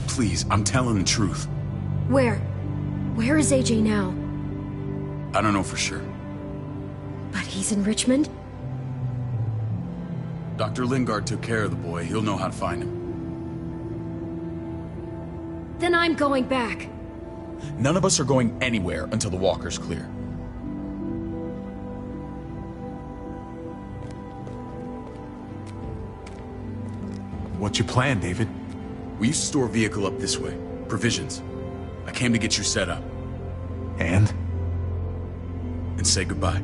Speaker 1: please, I'm telling the truth.
Speaker 17: Where? Where is AJ now?
Speaker 1: I don't know for sure.
Speaker 17: But he's in Richmond?
Speaker 1: Dr. Lingard took care of the boy. He'll know how to find him.
Speaker 17: Then I'm going back.
Speaker 1: None of us are going anywhere until the walker's clear.
Speaker 16: What's your plan, David?
Speaker 1: We used to store a vehicle up this way. Provisions. I came to get you set up.
Speaker 16: And
Speaker 1: say goodbye.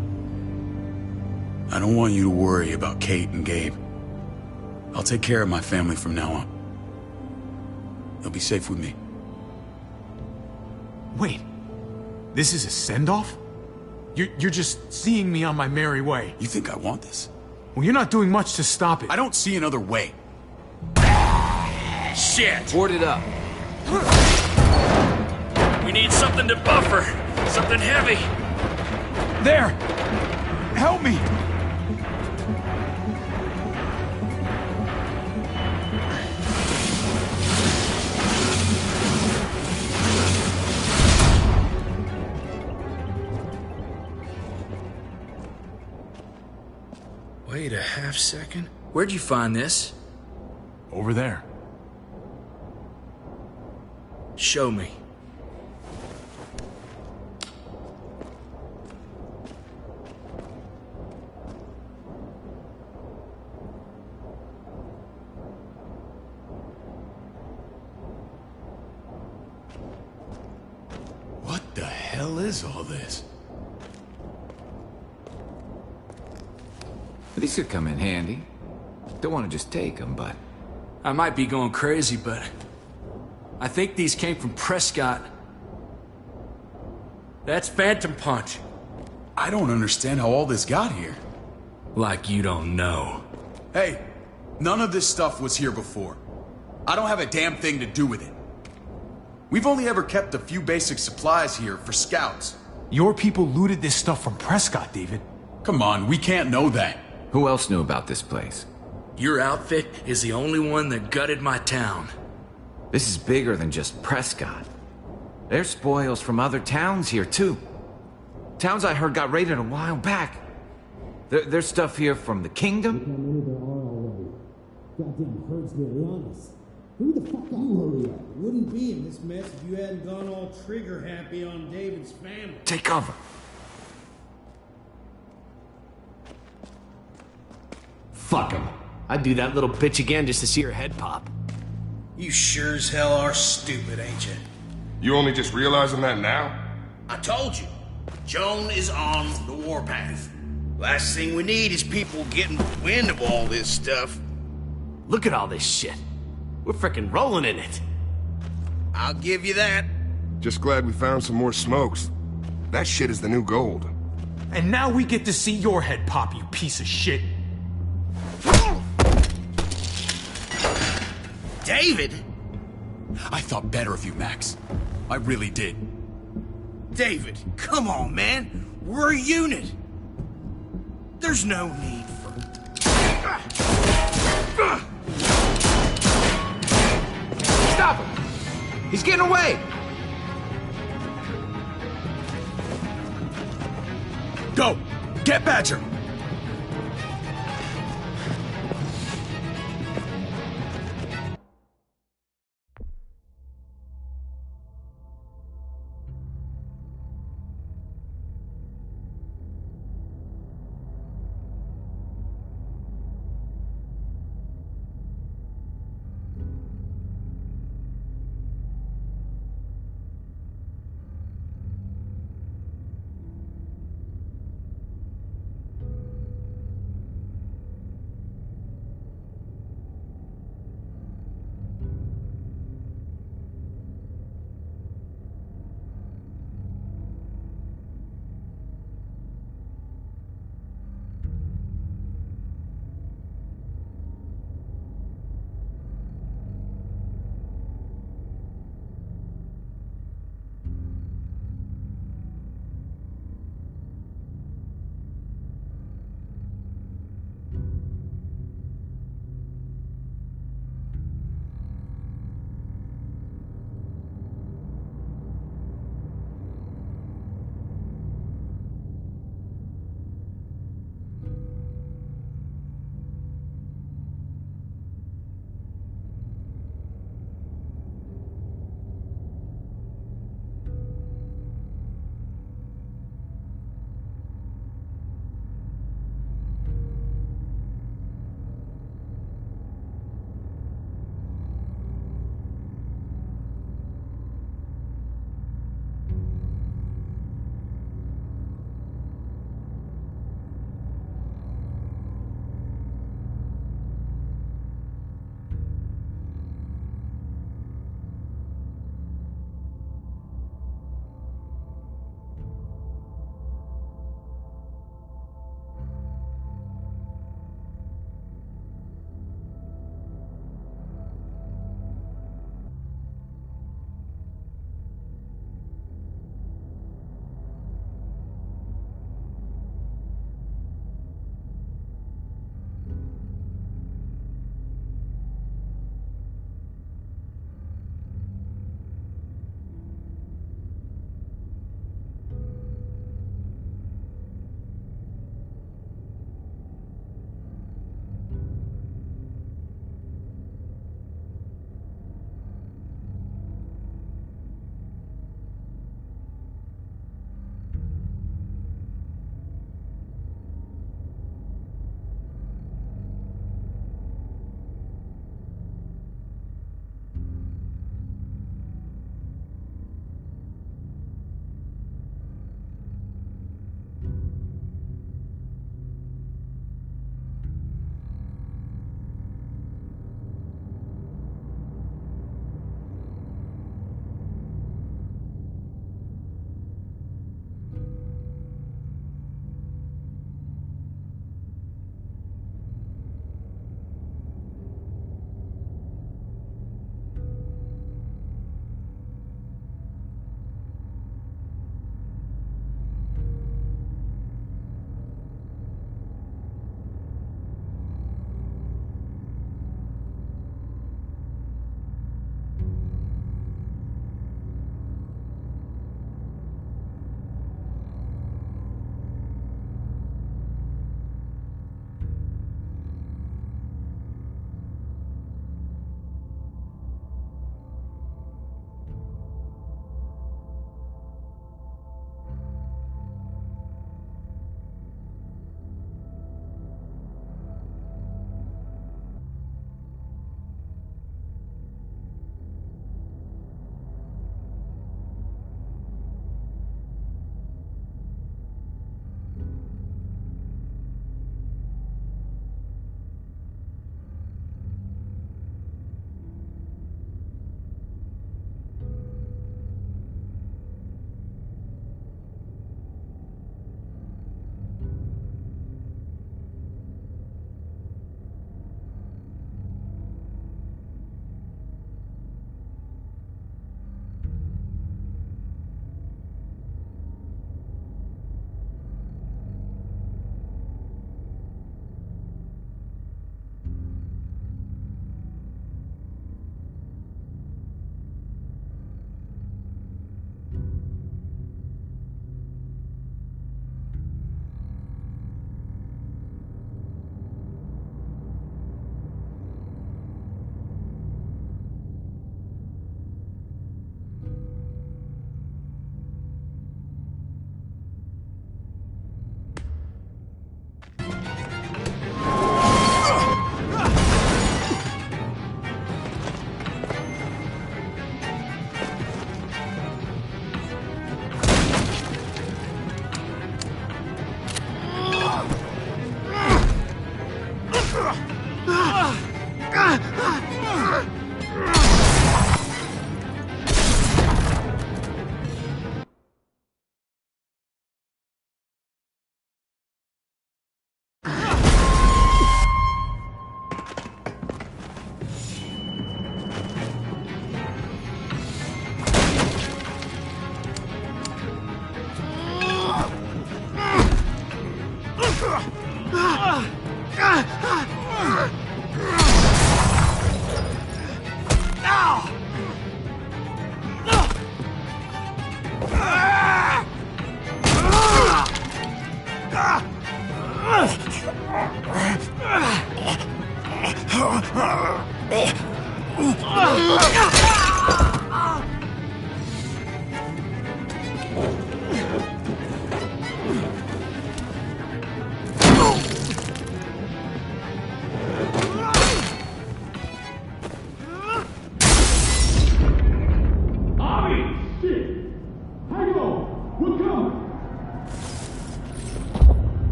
Speaker 1: I don't want you to worry about Kate and Gabe. I'll take care of my family from now on. They'll be safe with me.
Speaker 16: Wait. This is a send-off? You're just seeing me on my merry way.
Speaker 1: You think I want this?
Speaker 16: Well, you're not doing much to stop it.
Speaker 1: I don't see another way.
Speaker 9: Shit!
Speaker 13: Board it up.
Speaker 9: We need something to buffer. Something heavy.
Speaker 16: There! Help me!
Speaker 9: Wait a half second. Where'd you find this?
Speaker 16: Over there.
Speaker 9: Show me.
Speaker 1: What the hell is all this?
Speaker 19: These could come in handy. Don't want to just take them, but...
Speaker 9: I might be going crazy, but... I think these came from Prescott. That's Phantom Punch.
Speaker 1: I don't understand how all this got here.
Speaker 9: Like you don't know.
Speaker 1: Hey, none of this stuff was here before. I don't have a damn thing to do with it. We've only ever kept a few basic supplies here for scouts.
Speaker 16: Your people looted this stuff from Prescott, David.
Speaker 1: Come on, we can't know that.
Speaker 19: Who else knew about this place?
Speaker 9: Your outfit is the only one that gutted my town.
Speaker 19: This is bigger than just Prescott. There's spoils from other towns here, too. Towns I heard got raided a while back. There's stuff here from the Kingdom.
Speaker 20: Goddamn herds were on us. Who the fuck you hurry up? Wouldn't be in this mess if you hadn't gone all trigger happy on David's family.
Speaker 19: Take cover.
Speaker 13: Fuck him. I'd do that little bitch again just to see her head pop.
Speaker 15: You sure as hell are stupid, ain't you?
Speaker 21: You only just realizing that now?
Speaker 15: I told you. Joan is on the warpath. Last thing we need is people getting wind of all this stuff.
Speaker 13: Look at all this shit. We're frickin' rolling in it.
Speaker 15: I'll give you that.
Speaker 21: Just glad we found some more smokes. That shit is the new gold.
Speaker 16: And now we get to see your head pop, you piece of shit.
Speaker 15: David?
Speaker 1: I thought better of you, Max. I really did.
Speaker 15: David, come on, man. We're a unit. There's no need for...
Speaker 19: Stop him! He's getting away!
Speaker 1: Go! Get Badger!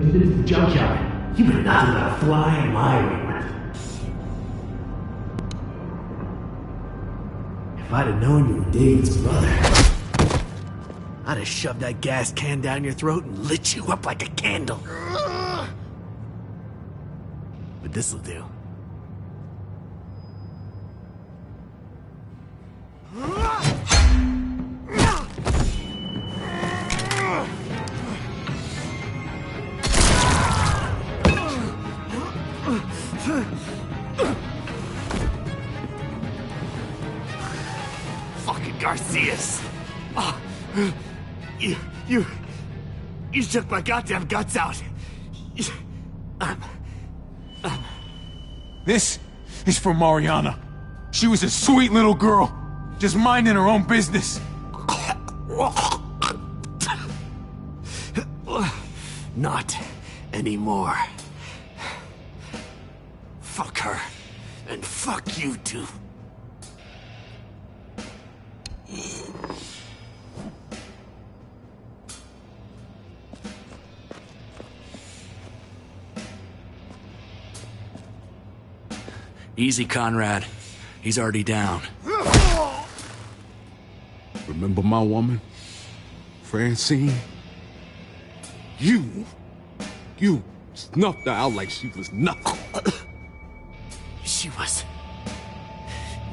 Speaker 3: First it's the junkyard. You were nothing but a fly in my ointment. If I'd have known you were David's brother, I'd have shoved that gas can down your throat and lit you up like a candle. But this'll do. Fucking Garcias. Oh, you took my goddamn guts out.
Speaker 16: This is for Mariana. She was a sweet little girl, just minding her own business.
Speaker 3: Not anymore. Fuck her. And fuck you too.
Speaker 9: Easy, Conrad. He's already down.
Speaker 6: Remember my woman? Francine? You snuffed her out like she was nothing.
Speaker 3: She was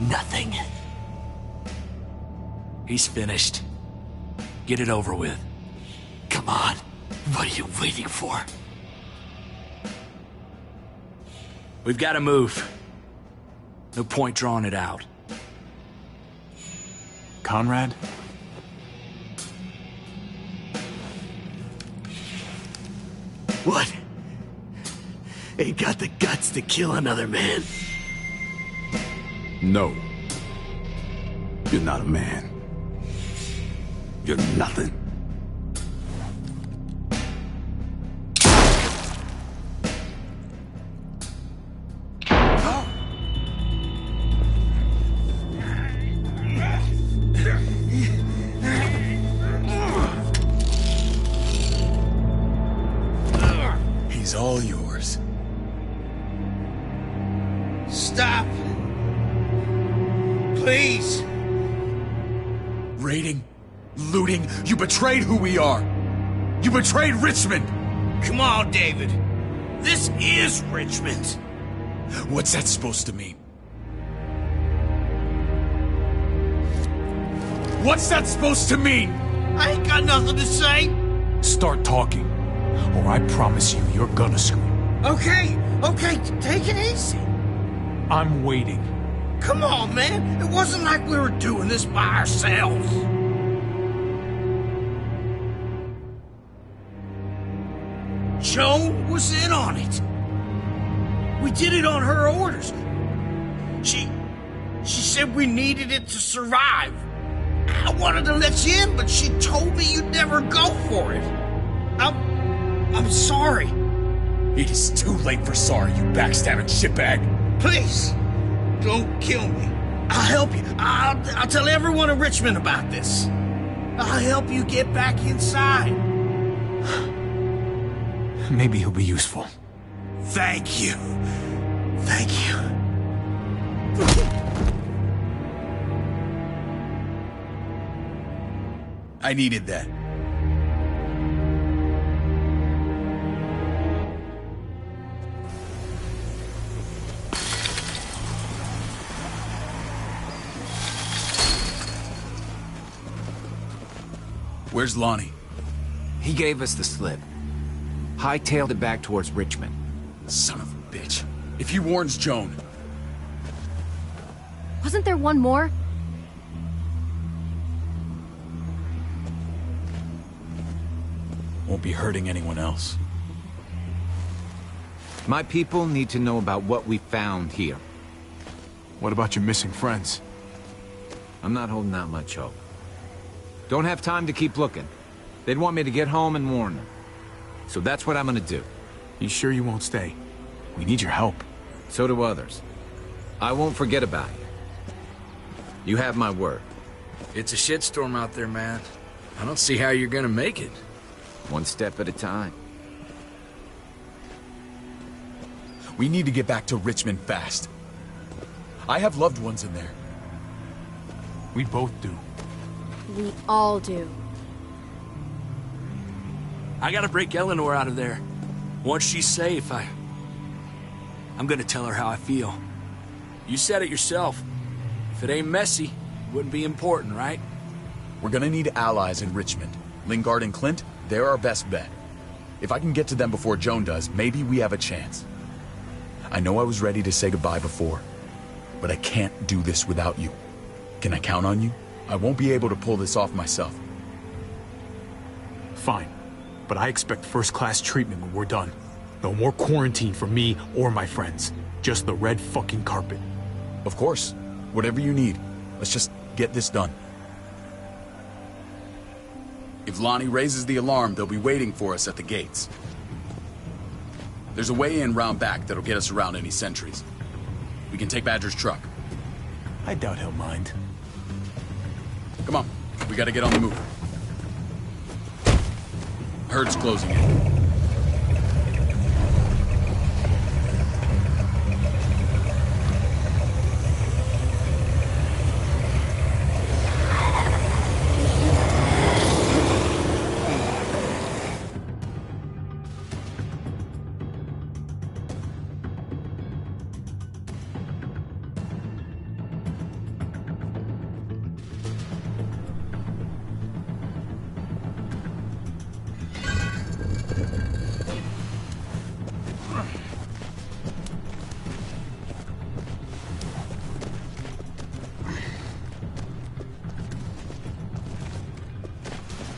Speaker 3: nothing.
Speaker 9: He's finished. Get it over with.
Speaker 3: Come on. What are you waiting for?
Speaker 9: We've got to move. No point drawing it out.
Speaker 16: Conrad?
Speaker 3: What? Ain't got the guts to kill another man?
Speaker 6: No. You're not a man. You're nothing.
Speaker 11: He's all yours.
Speaker 15: Stop. Please.
Speaker 1: Raiding, looting, you betrayed who we are. You betrayed Richmond.
Speaker 15: Come on, David. This is Richmond.
Speaker 1: What's that supposed to mean? What's that supposed to mean?
Speaker 15: I ain't got nothing to say.
Speaker 16: Start talking, or I promise you, you're gonna scream.
Speaker 15: Okay, take it easy.
Speaker 16: I'm waiting.
Speaker 15: Come on, man. It wasn't like we were doing this by ourselves. Joan was in on it. We did it on her orders. She said we needed it to survive. I wanted to let you in, but she told me you'd never go for it. I'm sorry.
Speaker 1: It is too late for sorry, you backstabbing shitbag.
Speaker 15: Please, don't kill me. I'll help you. I'll tell everyone in Richmond about this. I'll help you get back inside.
Speaker 16: Maybe he'll be useful.
Speaker 15: Thank you. Thank you.
Speaker 1: I needed that. Where's Lonnie?
Speaker 19: He gave us the slip. Hightailed it back towards Richmond.
Speaker 1: Son of a bitch. If he warns Joan...
Speaker 10: Wasn't there one more?
Speaker 1: Won't be hurting anyone else.
Speaker 19: My people need to know about what we found here.
Speaker 16: What about your missing friends?
Speaker 19: I'm not holding out much hope. Don't have time to keep looking. They'd want me to get home and warn them. So that's what I'm gonna do.
Speaker 16: You sure you won't stay? We need your help.
Speaker 19: So do others. I won't forget about you. You have my word.
Speaker 9: It's a shitstorm out there, man. I don't see how you're gonna make it.
Speaker 19: One step at a time.
Speaker 1: We need to get back to Richmond fast. I have loved ones in there.
Speaker 16: We both do.
Speaker 17: We all do.
Speaker 9: I gotta break Eleanor out of there. Once she's safe, I'm gonna tell her how I feel. You said it yourself. If it ain't messy, it wouldn't be important, right?
Speaker 1: We're gonna need allies in Richmond. Lingard and Clint, they're our best bet. If I can get to them before Joan does, maybe we have a chance. I know I was ready to say goodbye before, but I can't do this without you. Can I count on you? I won't be able to pull this off myself.
Speaker 16: Fine. But I expect first-class treatment when we're done. No more quarantine for me or my friends. Just the red fucking carpet.
Speaker 1: Of course. Whatever you need. Let's just get this done. If Lonnie raises the alarm, they'll be waiting for us at the gates. There's a way in round back that'll get us around any sentries. We can take Badger's truck.
Speaker 16: I doubt he'll mind.
Speaker 1: Come on. We gotta get on the move. Herd's closing in.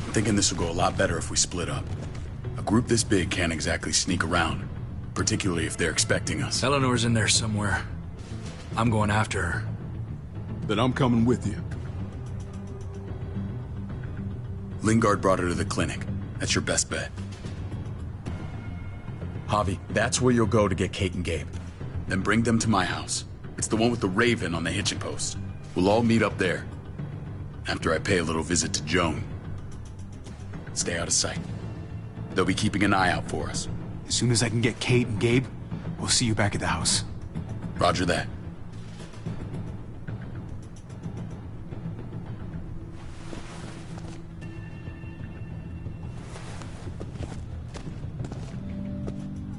Speaker 1: I'm thinking this will go a lot better if we split up. A group this big can't exactly sneak around, particularly if they're expecting us.
Speaker 9: Eleanor's in there somewhere. I'm going after her.
Speaker 6: Then I'm coming with you.
Speaker 1: Lingard brought her to the clinic. That's your best bet. Javi, that's where you'll go to get Kate and Gabe. Then bring them to my house. It's the one with the raven on the hitching post. We'll all meet up there. After I pay a little visit to Joan. Stay out of sight. They'll be keeping an eye out for us.
Speaker 16: As soon as I can get Kate and Gabe, we'll see you back at the house.
Speaker 1: Roger that.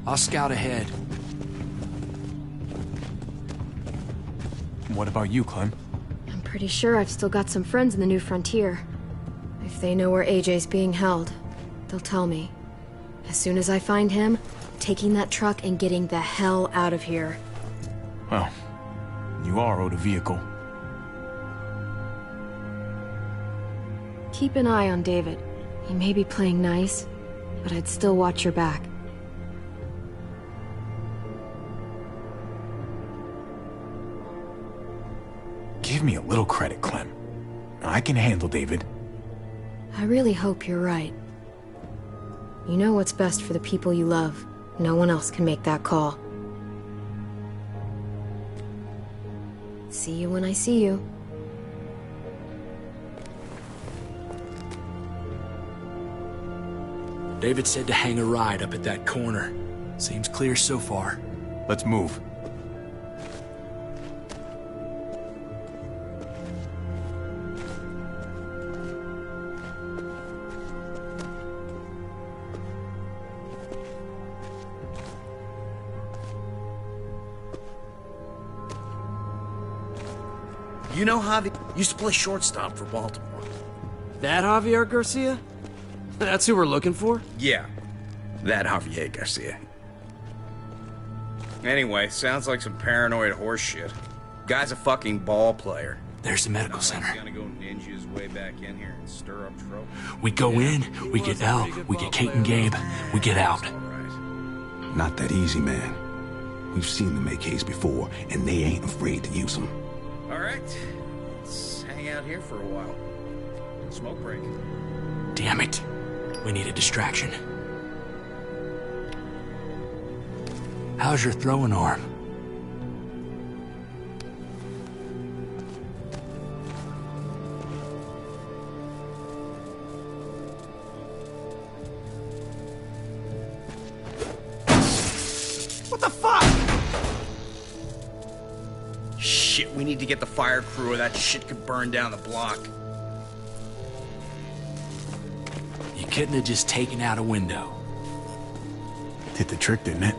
Speaker 13: I'll scout ahead.
Speaker 16: What about you, Clem?
Speaker 17: I'm pretty sure I've still got some friends in the New Frontier. If they know where AJ's being held, they'll tell me. As soon as I find him, taking that truck and getting the hell out of here.
Speaker 16: Well, you are owed a vehicle.
Speaker 17: Keep an eye on David. He may be playing nice, but I'd still watch your back.
Speaker 16: Give me a little credit, Clem. I can handle David.
Speaker 17: I really hope you're right. You know what's best for the people you love. No one else can make that call. See you when I see you.
Speaker 9: David said to hang a ride up at that corner. Seems clear so far.
Speaker 16: Let's move.
Speaker 2: You know, Javi used to play shortstop for Baltimore.
Speaker 13: That Javier Garcia? That's who we're looking for?
Speaker 2: Yeah, that Javier Garcia. Anyway, sounds like some paranoid horse shit. Guy's a fucking ball player.
Speaker 9: There's the medical center.
Speaker 2: He's gonna go ninja his way back in here and stir up trouble.
Speaker 9: We go in, we get Elle, we get Kate and Gabe, we get out.
Speaker 6: Not that easy, man. We've seen them AKs before, and they ain't afraid to use them.
Speaker 2: All right, let's hang out here for a while. Smoke break.
Speaker 9: Damn it. We need a distraction. How's your throwing arm?
Speaker 16: What the fuck?
Speaker 2: need to get the fire crew or that shit could burn down the block.
Speaker 9: You couldn't have just taken out a window.
Speaker 16: Did the trick, didn't it?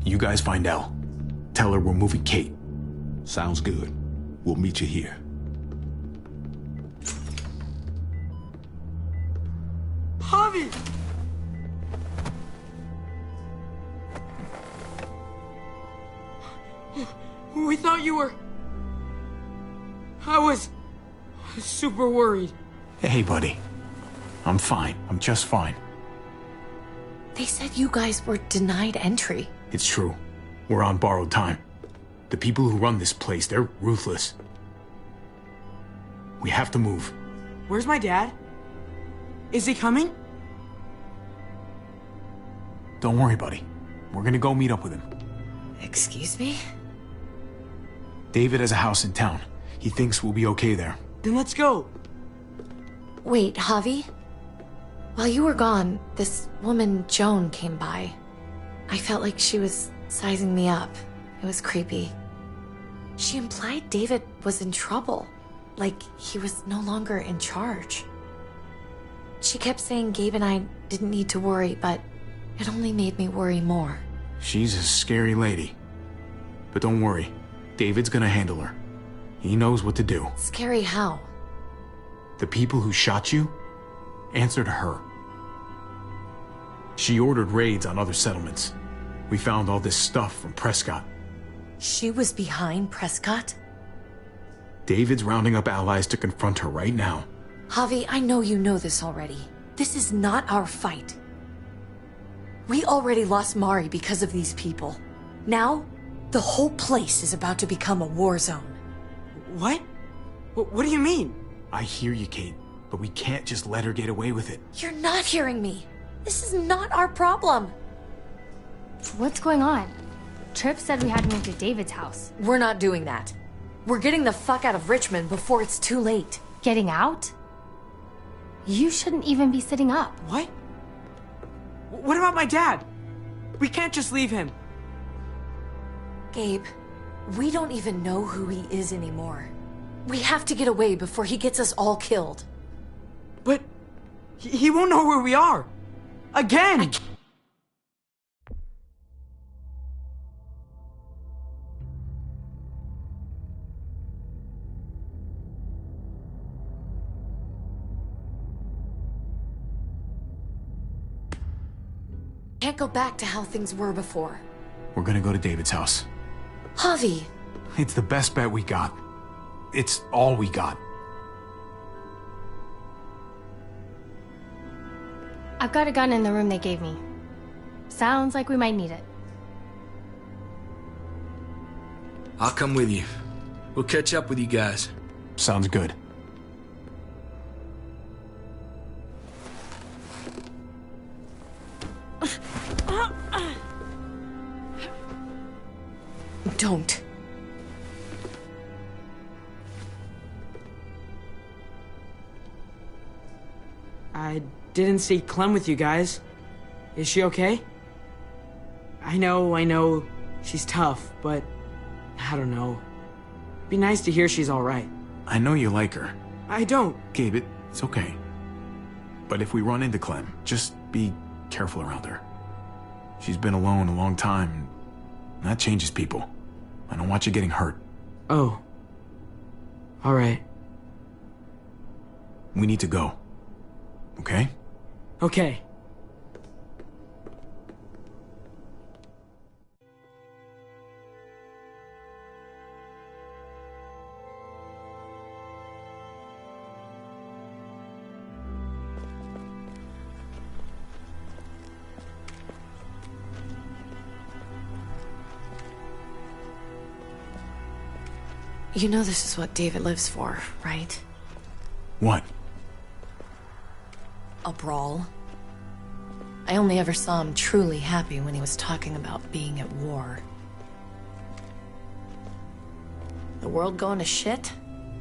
Speaker 16: You guys find out. Tell her we're moving Kate.
Speaker 6: Sounds good. We'll meet you here.
Speaker 8: Javi! We thought you were... I was super worried.
Speaker 16: Hey, buddy. I'm fine. I'm just fine.
Speaker 7: They said you guys were denied entry.
Speaker 16: It's true. We're on borrowed time. The people who run this place, they're ruthless. We have to move.
Speaker 8: Where's my dad? Is he coming?
Speaker 16: Don't worry, buddy. We're gonna go meet up with him.
Speaker 7: Excuse me?
Speaker 16: David has a house in town. He thinks we'll be okay there.
Speaker 8: Then let's go.
Speaker 7: Wait, Javi? While you were gone, this woman, Joan, came by. I felt like she was sizing me up. It was creepy. She implied David was in trouble. Like he was no longer in charge. She kept saying Gabe and I didn't need to worry, but it only made me worry more.
Speaker 16: She's a scary lady. But don't worry. David's gonna handle her. He knows what to do.
Speaker 7: Scary how?
Speaker 16: The people who shot you answered her. She ordered raids on other settlements. We found all this stuff from Prescott.
Speaker 7: She was behind Prescott?
Speaker 16: David's rounding up allies to confront her right now.
Speaker 7: Javi, I know you know this already. This is not our fight. We already lost Mari because of these people. Now, the whole place is about to become a war zone.
Speaker 8: What? What do you mean?
Speaker 16: I hear you, Kate, but we can't just let her get away with it.
Speaker 7: You're not hearing me. This is not our problem.
Speaker 10: What's going on? Tripp said we had to move to David's house.
Speaker 7: We're not doing that. We're getting the fuck out of Richmond before it's too late.
Speaker 10: Getting out? You shouldn't even be sitting up.
Speaker 8: What? What about my dad? We can't just leave him.
Speaker 7: Gabe, we don't even know who he is anymore. We have to get away before he gets us all killed.
Speaker 8: But he won't know where we are. Again!
Speaker 7: Can't go back to how things were before.
Speaker 16: We're gonna go to David's house.
Speaker 7: Javi!
Speaker 16: It's the best bet we got. It's all we got.
Speaker 10: I've got a gun in the room they gave me. Sounds like we might need it.
Speaker 9: I'll come with you. We'll catch up with you guys.
Speaker 16: Sounds good.
Speaker 7: Don't.
Speaker 8: I didn't see Clem with you guys. Is she okay? I know, she's tough, but I don't know. Be nice to hear she's alright.
Speaker 16: I know you like her.
Speaker 8: I don't.
Speaker 16: Gabe, it's okay. But if we run into Clem, just be careful around her. She's been alone a long time, and that changes people. I don't want you getting hurt.
Speaker 8: Oh. Alright.
Speaker 16: We need to go. Okay?
Speaker 8: Okay.
Speaker 7: You know this is what David lives for, right?
Speaker 16: What?
Speaker 7: A brawl. I only ever saw him truly happy when he was talking about being at war. The world going to shit?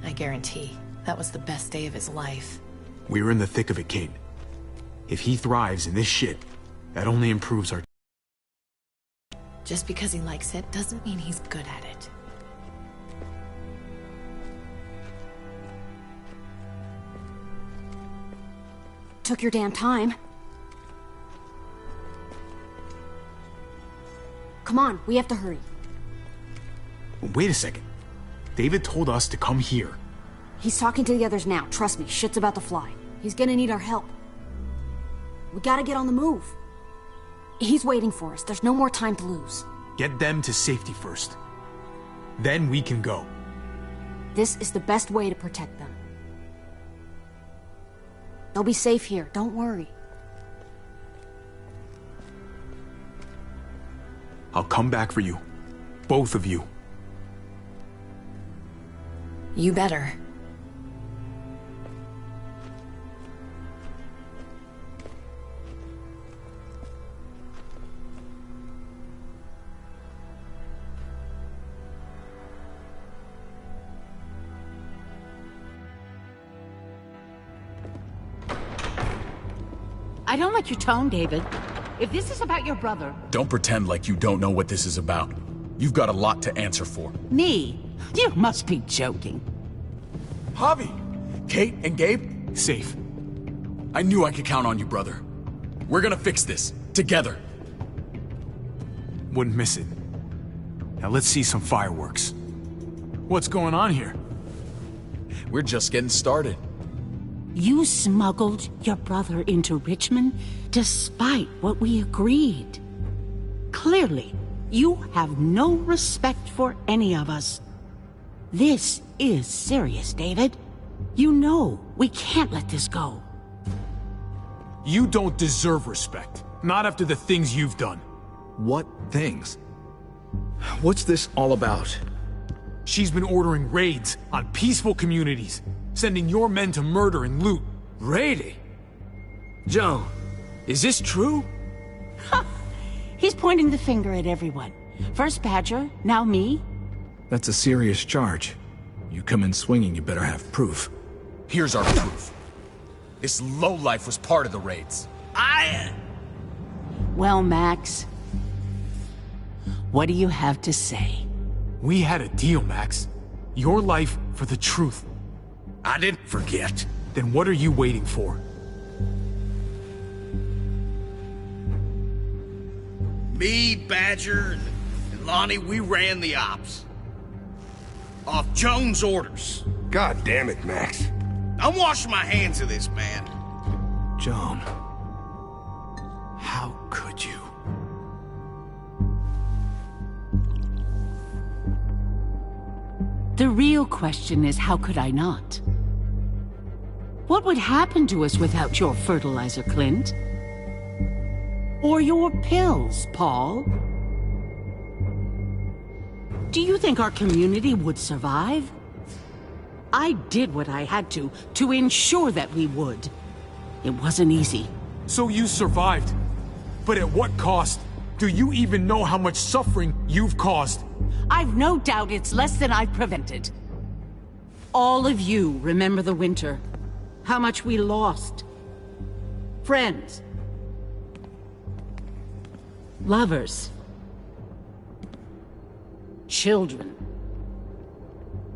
Speaker 7: I guarantee that was the best day of his life.
Speaker 16: We're in the thick of it, Kate. If he thrives in this shit, that only improves our...
Speaker 7: Just because he likes it doesn't mean he's good at it.
Speaker 18: Took your damn time. Come on, we have to hurry.
Speaker 16: Wait a second. David told us to come here.
Speaker 18: He's talking to the others now. Trust me, shit's about to fly. He's gonna need our help. We gotta get on the move. He's waiting for us. There's no more time to lose.
Speaker 16: Get them to safety first. Then we can go.
Speaker 18: This is the best way to protect them. They'll be safe here. Don't worry.
Speaker 16: I'll come back for you. Both of you.
Speaker 7: You better.
Speaker 14: I don't like your tone, David. If this is about your brother...
Speaker 1: Don't pretend like you don't know what this is about. You've got a lot to answer for.
Speaker 14: Me? You must be joking.
Speaker 1: Javi! Kate and Gabe?
Speaker 16: Safe.
Speaker 1: I knew I could count on you, brother. We're gonna fix this. Together.
Speaker 16: Wouldn't miss it. Now let's see some fireworks. What's going on here?
Speaker 1: We're just getting started.
Speaker 14: You smuggled your brother into Richmond despite what we agreed. Clearly, you have no respect for any of us. This is serious, David. You know we can't let this go.
Speaker 16: You don't deserve respect. Not after the things you've done.
Speaker 5: What things? What's this all about?
Speaker 16: She's been ordering raids on peaceful communities, sending your men to murder and loot.
Speaker 13: Raiding? Joan, is this true?
Speaker 14: He's pointing the finger at everyone. First Badger, now me.
Speaker 5: That's a serious charge. You come in swinging, you better have proof.
Speaker 1: Here's our proof. This lowlife was part of the raids.
Speaker 14: Well, Max, what do you have to say?
Speaker 16: We had a deal, Max. Your life for the truth.
Speaker 15: I didn't forget.
Speaker 16: Then what are you waiting for?
Speaker 15: Me, Badger, and Lonnie, we ran the ops. Off Joan's orders.
Speaker 21: God damn it, Max.
Speaker 15: I'm washing my hands of this, man.
Speaker 5: Joan, how could you?
Speaker 14: The real question is, how could I not? What would happen to us without your fertilizer, Clint? Or your pills, Paul? Do you think our community would survive? I did what I had to ensure that we would. It wasn't easy.
Speaker 16: So you survived. But at what cost? Do you even know how much suffering you've caused?
Speaker 14: I've no doubt it's less than I've prevented. All of you remember the winter. How much we lost. Friends. Lovers. Children.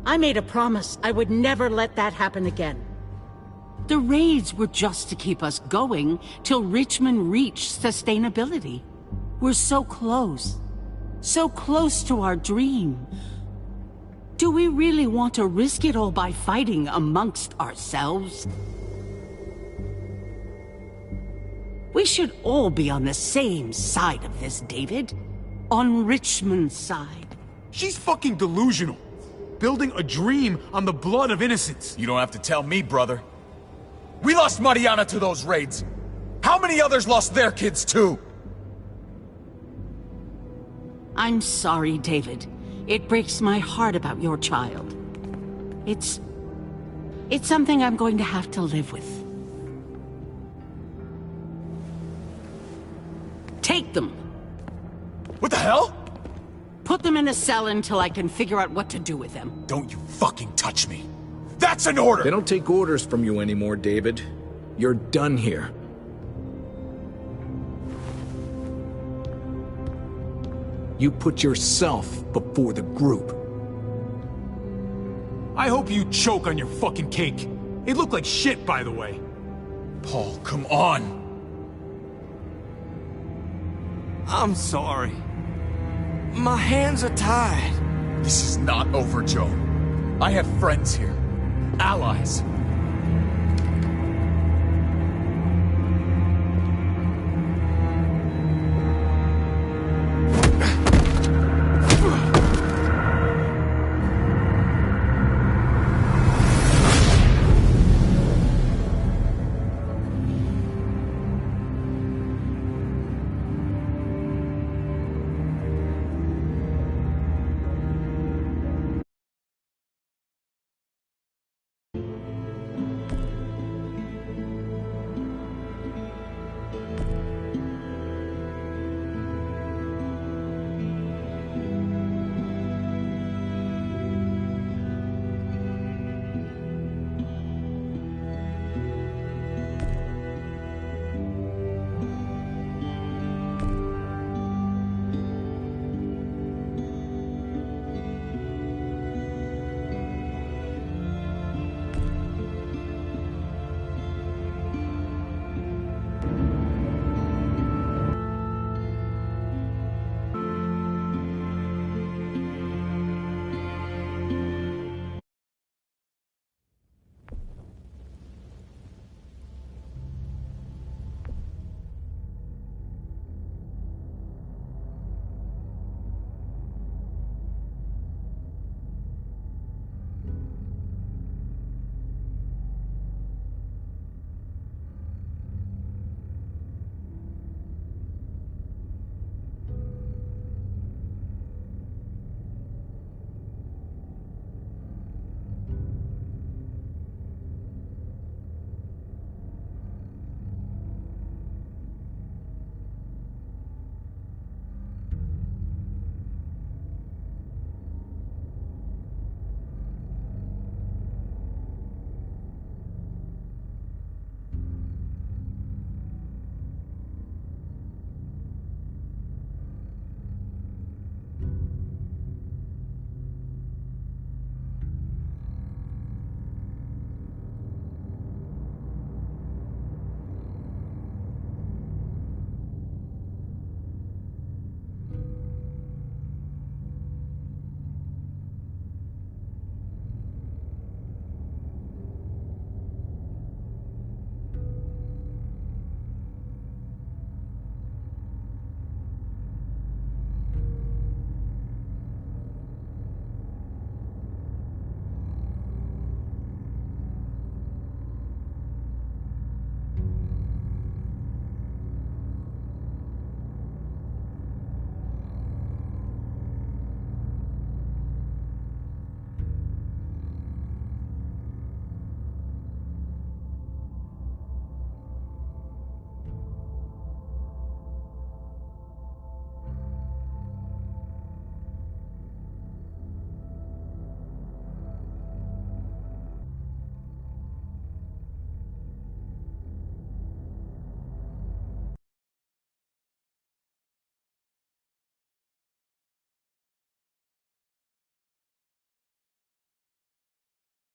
Speaker 14: I made a promise I would never let that happen again. The raids were just to keep us going till Richmond reached sustainability. We're so close to our dream. Do we really want to risk it all by fighting amongst ourselves? We should all be on the same side of this, David. On Richmond's side.
Speaker 16: She's fucking delusional. Building a dream on the blood of innocents.
Speaker 1: You don't have to tell me, brother. We lost Mariana to those raids. How many others lost their kids too?
Speaker 14: I'm sorry, David. It breaks my heart about your child. It's something I'm going to have to live with. them.
Speaker 1: What the hell?
Speaker 14: Put them in a cell until I can figure out what to do with them.
Speaker 1: Don't you fucking touch me. That's an order!
Speaker 5: They don't take orders from you anymore, David. You're done here. You put yourself before the group.
Speaker 16: I hope you choke on your fucking cake. It looked like shit, by the way.
Speaker 1: Paul, come on!
Speaker 13: I'm sorry. My hands are tied.
Speaker 1: This is not over, Joe. I have friends here. Allies.